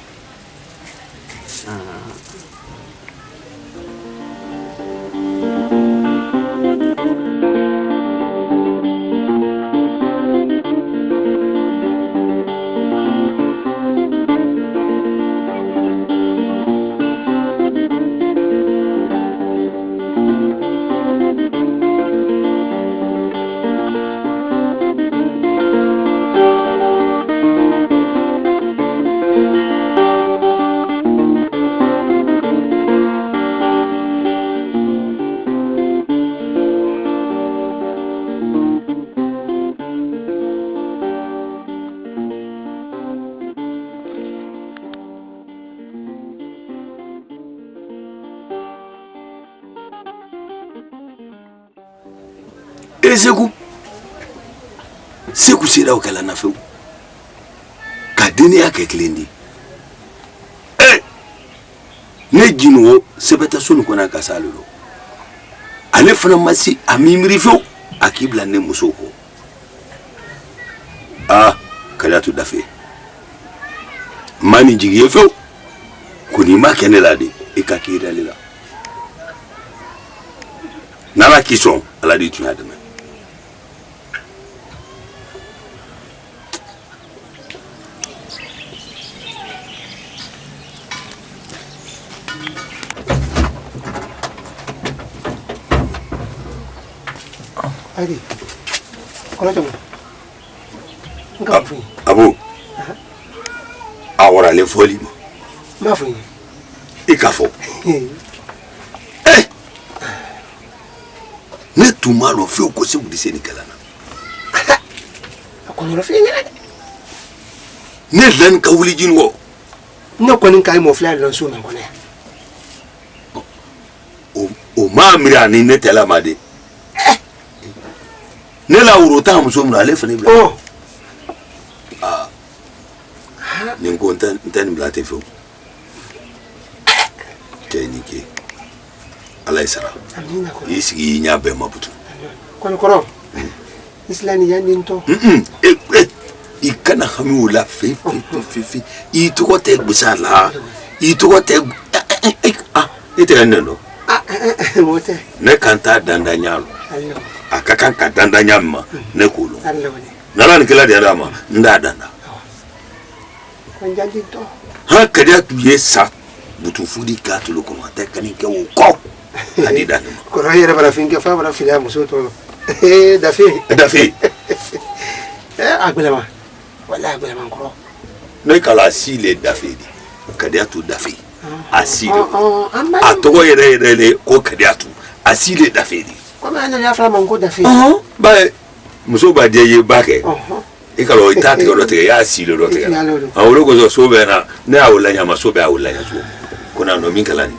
Seku sira ukala na feu kadini yake klendi ne jinwo sebeta sunu kona kasalulo ale fana masi amimri feu akibla ne musoko kala tu dafe mani jigiye feu kuni makene lade ikakira lela nala kison ala di tu adama Adi, kalau cuma, enggak punya. Abu, awara le foli mo. Ma punya. Ikafo. Ne tuma lo fi ko se budi se ni kala na. Ako lo fi ni. Ne lan ka wuli jinwo. No ko nin kai mo fla lo so na ko ne. O ma mira ni ne tela made. Ne la urota muso mna le fane bla. Ni ngonta ntani bla te fo. Kenike. Allah isara. Amina ko. Isi nya be mabutu. Kono koro. Islani yandi nto. Ikana hami wala fi. Ituko te busala. Ituko te ite nendo. Mote. Ne kanta dandanyalo. Ayo. Akakan ka dandanyama ne kulo. Allah wani. Nala ni kila dia dama nda danda. Konjandi to. Ha kada tu yesa butu fudi ka to lo kono ta kanike wo ko. Adi danda. Koro yere bara finke fa bara fila muso to. Dafi. Agbelema. Wala agbelema koro. Ne kala si le dafi di. Kada tu dafi. Asile. Atogo yere ko kada tu. Asile dafi di. Comment on a fait mon dafi? Ba muso ba je ye ba ke. Ikalo itati ko lote ya asile lote. Awolo ko so be na ne awula nya ma so be awula nya so. Kuna no min kala ni.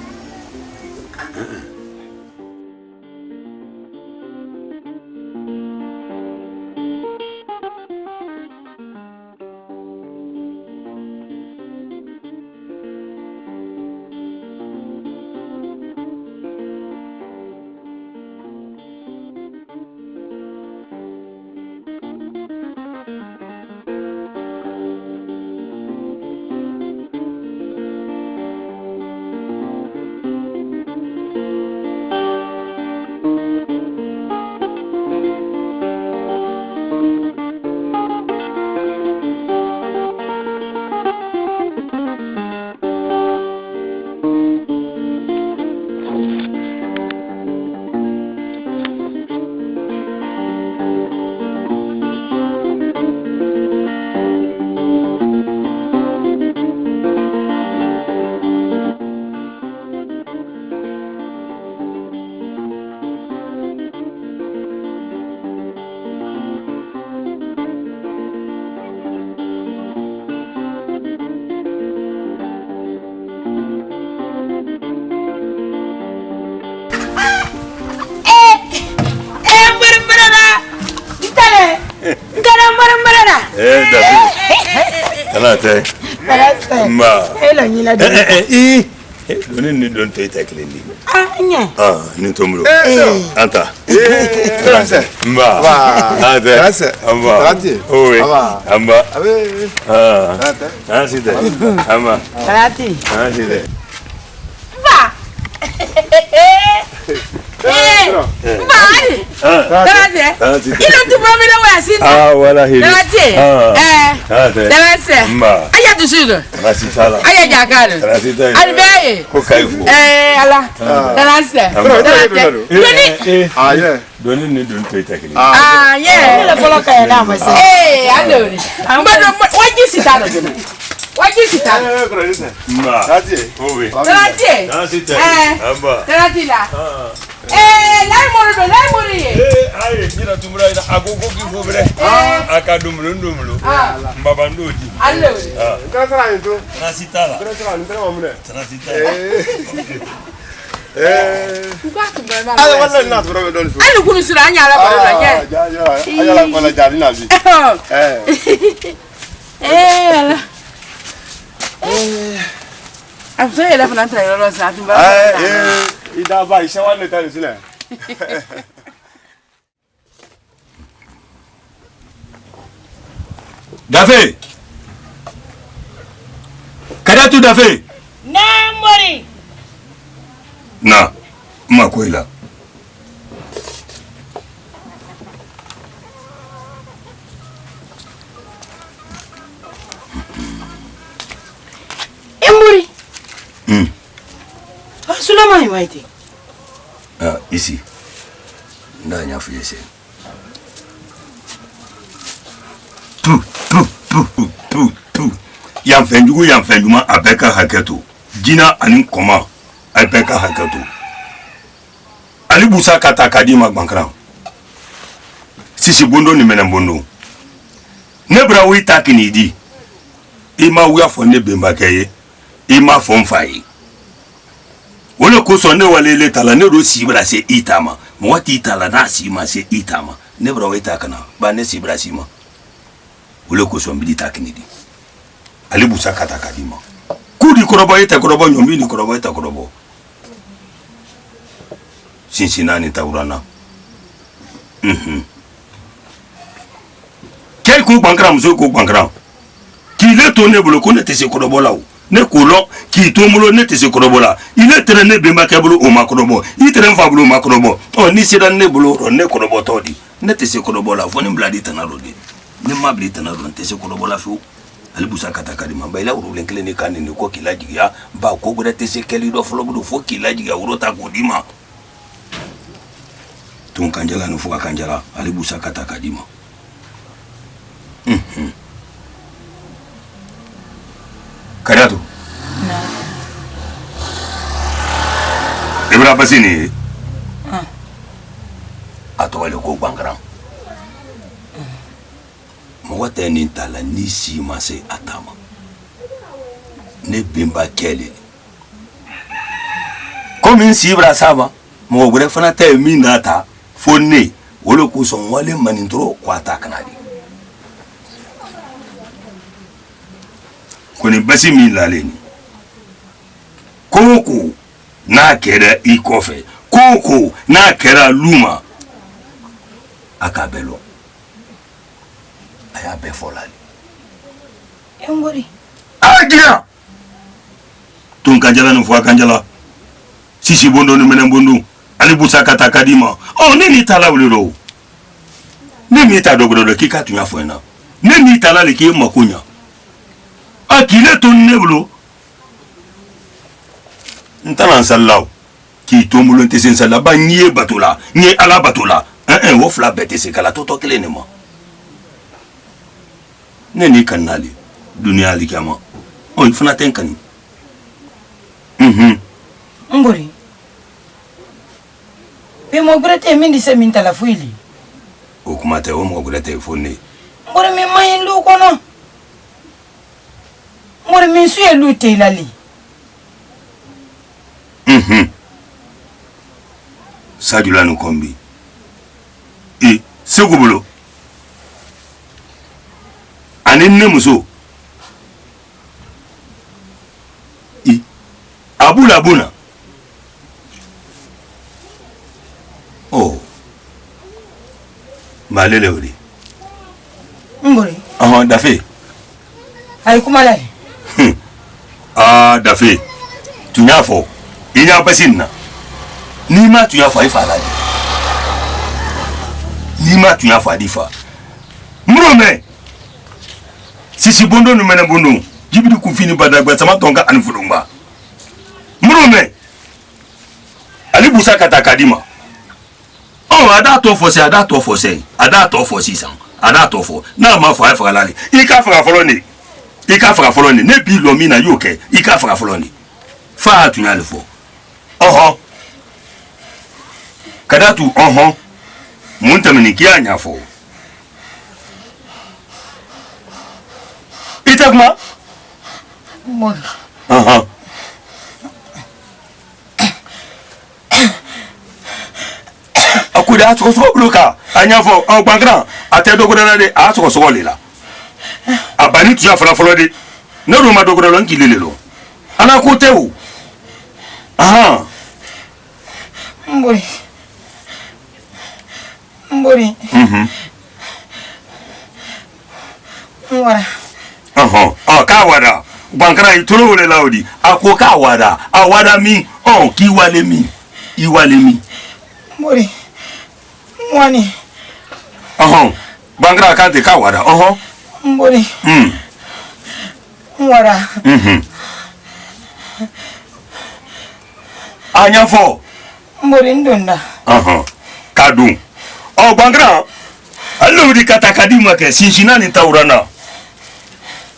Ala te. Ma. Ela nyila de. Doni ni don te tekle ni. Nya. Ni tomro. Anta. Grâce. Ma. Va. Ante. Grâce. Amba. Grâce. Oui. Amba. Ante. Si te. Amba. Grati. Si te. Va. Ila tu mami la wa sin. Wala hili. Dati. Dati. Ma. Aya tu sudo. Rasi tala. Aya jakalo. Rasi tala. Albe. Ko kaifu. Ala. Dati. Yeah. Doni ni don te tekle. Yeah. Ela coloca ela mas. Alori. Mbona waji sitalo. Waji sitalo. Ma. Dati. Oui. Dati. Rasi te. Amba. Dati la. Lai mori. Aye, jira tumura ina agogo ki fobre. Aka dumulu. Mbaba ndoji. Alori. Grâce à toi. Rasi tala. Grâce à nous, nous. Rasi tala. Ala wala na toro do lifu. Alu kunu sura anya ala baro la ke. Ja. Ala wala jari na bi. Ala. After ele fana tra yo sa tu ba. Ida ba ise wa le tani sile. Dafe. Kadatu Dafe. Na mori. Na. Makwela. Emburi. Sulama iwaiti. Ici. Ndanya fuyese. Yamfenjuma abeka haketu. Jina ani koma abeka haketu. Ali busa kata kadima bankran. Sisi bondo ni mena bondo. Nebra wi takini di. Ima wi afo ne bemba keye. Ima fon fayi. Wole ko so ne walele tala ne ro sibra se itama. Mo wati tala na sima se itama. Nebra wi takana ba ne sibra sima. Wole ko so mbili takini di. Ali busa kata kadima. Kudi korobo ite korobo nyombi ni korobo ite korobo. Sinsinani taurana. Quel coup bankram zo ko bankram. Qui le tourné bolo ko ne te se korobo la o. Ne kolon qui tomulo ne te se korobo la. Il est traîné bemba kabolo o makorobo. Il traîne fablo makorobo. Oh ni sira ne bolo ne korobo todi. Ne te se korobo la foni bladi tanalo de. Ne mabli tanalo te se korobo la fu. Ali busa kata kadima ba ila uru lenkele ne kanini ko kilaji ya ba ko gure te se keli do folo bu fo kilaji ya uro ta godima. Tun kanjala no fuka kanjala ali busa kata kadima. Kadatu. Na. Ibra basini. Atwale ko bangara. Mwate ni tala ni si mase atama. Ne bimba kele. Komin si ibra sama. Mwa gure fana te minata. Fone. Wolo kuson wale manintro kwa takanadi. Kone basi mi laleni. Koko na kera ikofe. Koko na kera luma. Akabelo. Aya be folali. Emburi. Agia. Tun kanjala no fwa kanjala. Sisi bondo no menen bondo. Ali busa kata kadima. Oh nini tala uliro. Nini ta dogodo kika tunya fwena. Nini tala le ki makunya. Akile ton neblo. Ntana sallahu. Ki tomulo ntese sala ba nye batula. Nye ala batula. Wo fla bete se kala toto kele ne mo. Neni kanali. Dunia li kama. Oh ifuna tenkani. Mburi. Pe mo brete mindi se minta la fuili. O kumate o mo brete foni. Mburi mi mayin lu kono. Mburi mi suye lu te lali. Sadula no kombi. Segubulo. Ani nemuso. abuna oh malele ori mbori dafe ay kumala dafe tunya fo inya basinna ni ma tunya fo ifa la ni ma tunya fo adifa mrome sisi bondo no mena bondo jibidi ku fini badagba sama tonga an fulumba mrome ali busa kata kadima ada to fo se ada to fo sisan ada to fo na ma fo afa lali ika fra foloni ne bi lo mi na yoke ika fra foloni fa tunya le fo kadatu muntamini kianya fo itagma mon akuda atso so bloka anya fo gbangra atedogoda de atso so lela abani tuya fala folo de ne ro ma dogoda lo nkilele lo ana ko tewu mbori wara ka wada gbangra itoro le laudi ako ka wada awada mi ki wale mi iwale mi mbori wani bangra kante ka wada mbori wara anya fo mbori ndonda kadu bangra allo di katakadima ke sinjina ni taurana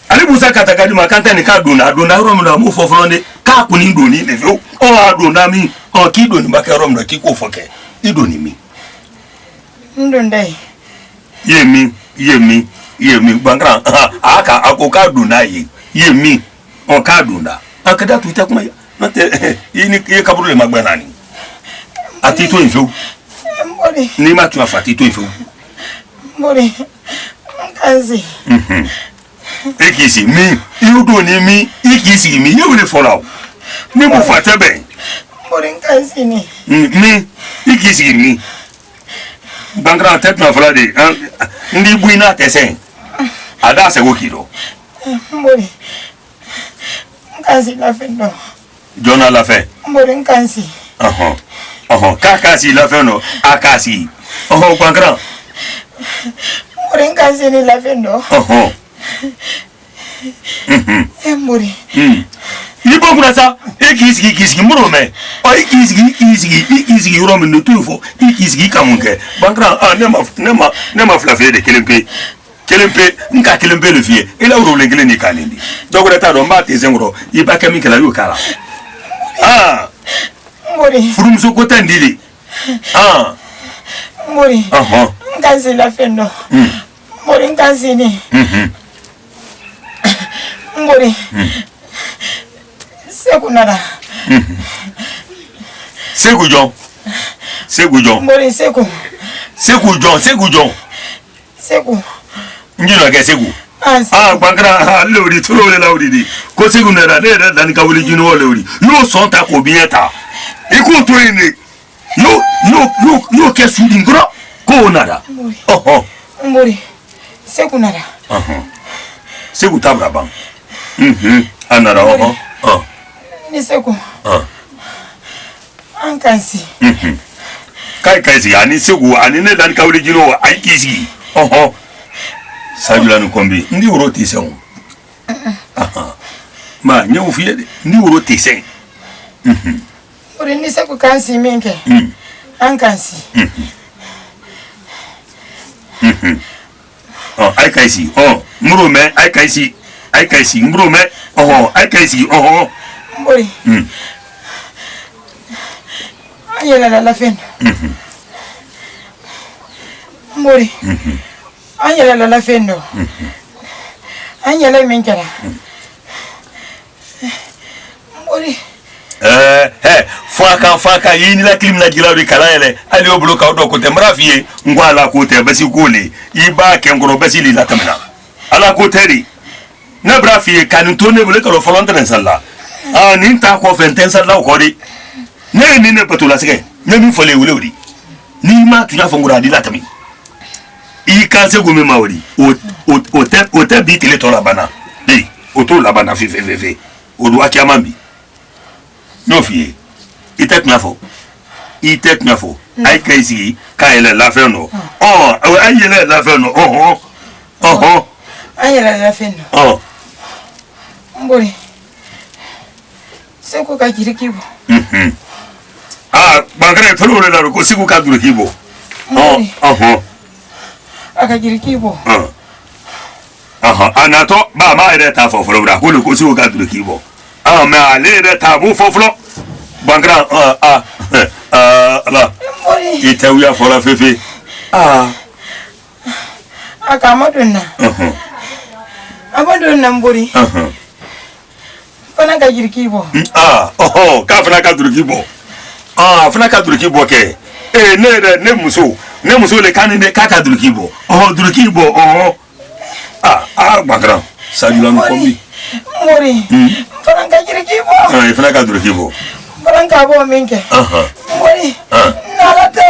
ali busa katakadima kante ni kaduna aduna ro mna mu fo fronde ka kuni ndoni ne fo aduna mi ki doni bakero mna ki ko foke idoni mi ndondai yemi bangra aka akoka duna yemi ka duna akada tuita kuma nate yini kaburu le magbana ni atito info mbori ni ma tu afatito info mbori kazi ekisi mi yudo ni mi ikisi mi yule fola ni mo fatebe mbori kazi ni mi ikisi mi bangra tête na fola de ndi buina tese ada se wokiro mbori kazi la fendo jona la fe mbori kazi kakasi la fe no akasi bangra mbori kazi ni la fendo mbori ibo kuna sa ikisi murome ikisi urome no tufo ikisi kamunke bangra nema flafe de kelempe nka kelempe le fie ila uro lengele ni kanindi dogora ta do mbate zengro ibaka mi kala yukala mbori furumso kota ndili mbori ngazi la fendo mbori ngazi ni mbori sekunada Segu John mbori seku njino ke segu bangra lori turo le laudi di ko segu na da dan ka wuli jino lori yo son ta ko bieta iku to ine yo ke sudi ngro ko nada mbori segu nada segu tabra bang anara ni segu ankansi kai si ani segu ani ne dan ka wuli jino ai kisi sabila no kombi ndi woro tisen ma nyewu fiye ndi woro tisen uri ni segu kansi minke ankansi ai kaisi murume ai kaisi murume ai kaisi mbori ayela la fin mbori anyala la fendo anyala minkara mbori faka yini la klim na gilawri kala ele ali obloka odo ko temra fie ngwala ko te basi kole iba ke ngoro basi li la tamina ala ko teri na bra fie kan to ne bole ko folonte sala ah ni ta ko fenten sa la ko de ne ni ne patola sike ne mi fole wule wuri ni ma tunya fongura di latami I ka se gome mawri o te bi tele to la bana di o to la bana fe o do akiamambi no fie itek nyafo ai kaisi ka ele la fe no ai ele la fe no ai ele la fe no mbori se ko ka jirikibo bangare tolo le la ko siku ka durikibo akajirikibo anato ba ma ere ta foforo bra ko ko siku ka durikibo ma ale ere ta bu foforo bangra la ite uya fora fefe akamadonna amadonna mbori fana kajirikibo ka fana ka durikibo fana ka durikibo ke ne muso le kanine kaka durikibo durikibo bangra sajula no kombi mbori fana kajirikibo fana ka durikibo Barangka bo minke. Mbori. Nalate.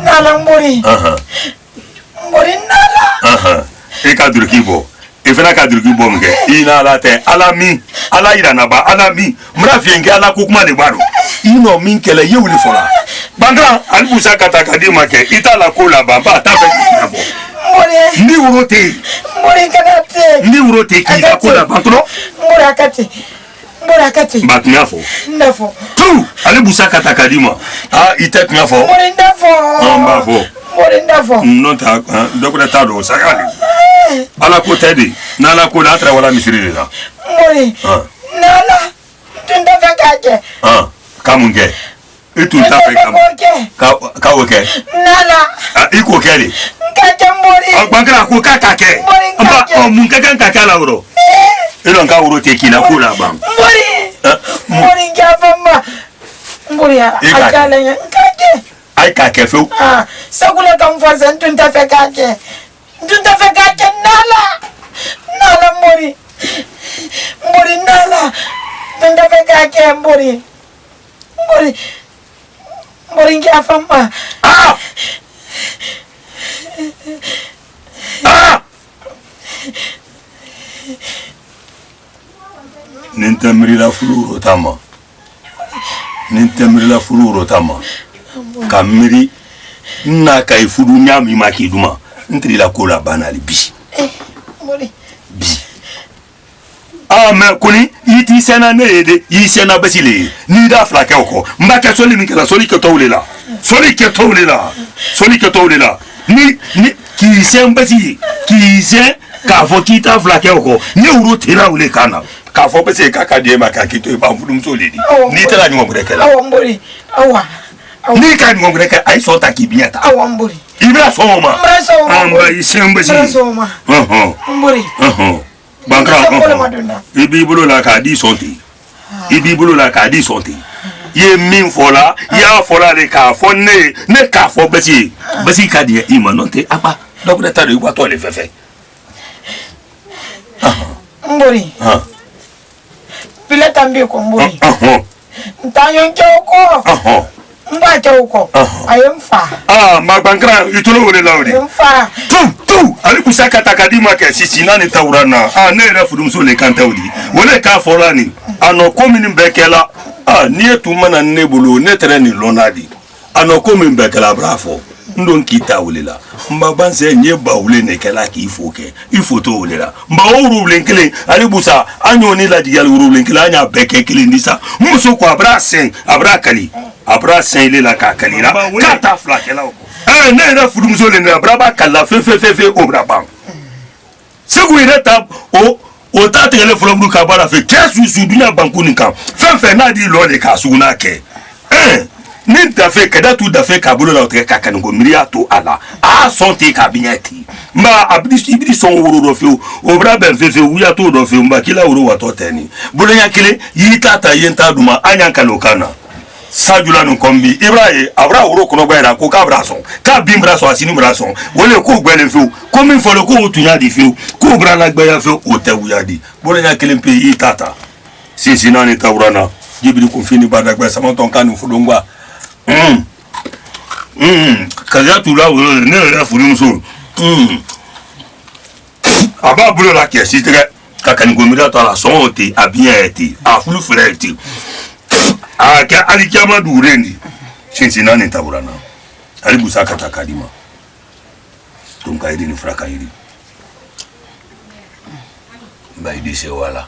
Nala mbori. Mbori nala. Ka durikibo. Fana ka durikibo mke. Inalate alami. Ala irana ba alami. Mrafienge ala kukuma de baro. Ino minkele yewuli fola. Bangra albusa katakadi make. Itala kola baba tafe kinabo. Mbori. Ndi urote. Mbori kanate. Ndi urote ki kola bantro. Mbori akate. Morakati batnyafo ndafo tu ale busa katakadima itek nyafo mori ndafo mbafo mori ndafo nota dokura tado sakali ala ko tedi na ala ko latra wala misiri la mori nala tunda fakaje kamunge itu tape ka oke nala iko kele kaje mori bankara ko kakake amba mun kakaka la woro ilo nka wuro teki na kula bang mori ngafamba mori akala nkake ai kake feu sagula kamfaza ntunta fekake nala mori nala ntunta fekake mori ngafamba nintemrila fuluro tama kamiri na kai fudu nyami makiduma ntrila kola banali bi me kuni yiti sena nede yi sena basile ni da flake oko mbaka soli mikala soli ke tawlela ni ki sen basi ki sen ka fo kita flake oko ni uro tira ule kana ka fo bese ka ka de maka kito e ba fulum so ledi ni tela ni ngomre kala mbori ni ka ni ngomre ka ai so ta ki biata mbori ibra so ma amba isen basi mbori bankra ibi bulu la ka di sonti ye min fola ya fola le ka fo ne ka fo besi ka di imanonte apa dokura ta de wa to le fefe mbori pile tambi ko mbori ntanyo njoko mba joko ayemfa mabankra itulo wole lawri mfa tu ali busa katakadima ke sisina ni tawrana ne ra fudum so le kantawdi wole ka forani ano komini bekela ni etumana nebulu ne treni lonadi ano komini bekela bravo ndon kita wulela mba banse nye ba wule ne kala ki ifo to wulela mba wuru wulenkele ali busa anyo ni la digal wuru wulenkele anya beke kile ndisa muso ko abra sen ile la ka kalira kata flakela ko ne na fudum so le na braba kala fe obra bang segu ire tab o ta tele fulobru ka bara fe kesu su dunya banku ni kan fe na di lo le ka su na ke ni dafe kada tu dafe kabulo la otre kakani go miria to ala sonte kabineti ma ibidi son woro do fe obra ben fe wuya to do fe mba kila woro wato teni bulonya kile yitata yenta duma anya kanokana sajula no kombi ibraye abra woro kono gba ko kabra son ka bimbra so asini bra son wole ko gbele fe ko min folo ko tunya di fe ko bra la gba ya fe o te wuya di bulonya kile pe yitata Sisi nani taurana. Jibili kumfini badagba samanton kanu fudongwa. Kazatu la ne la fudumso. Aba bulo la kiesi tere kakani gomira to la sonti a bien été a fulu frère. Ah ka ali kama durendi. Sisi nani taurana. Ali busaka takadima. Tumkaidi ni frakaidi. Baidi se wala.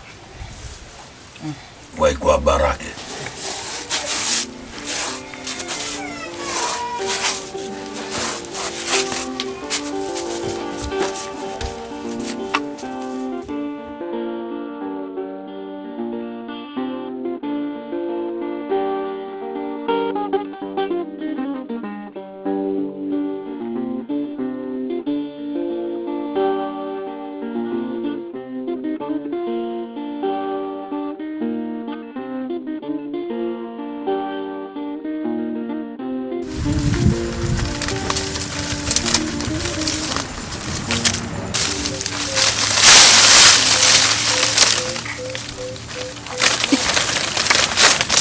Wai kwa barake.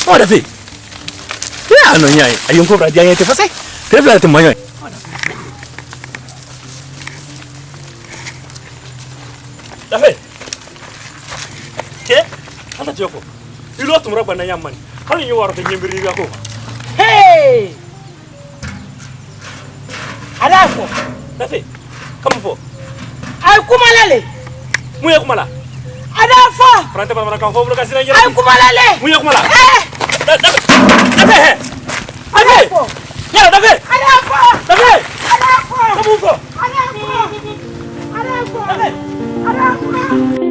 Oh, David. Ya, no nyai. Ayun ko bradia yete fasay. Trefla te moyo. David. Ke? Ata joko. Ilo tumra bana yamman. Hal ñu waro te ñembiri ga ko. Hey! Alafo. David. Kam fo. Ay kumalale. Mu ya kumala. Alafo. Frante ba mana kan fo bloka sina Ay kumalale. Mu ya kumala. David. David. Ya, David. Alafo. David. Alafo. Kamu fo. Alafo. Alafo. Alafo.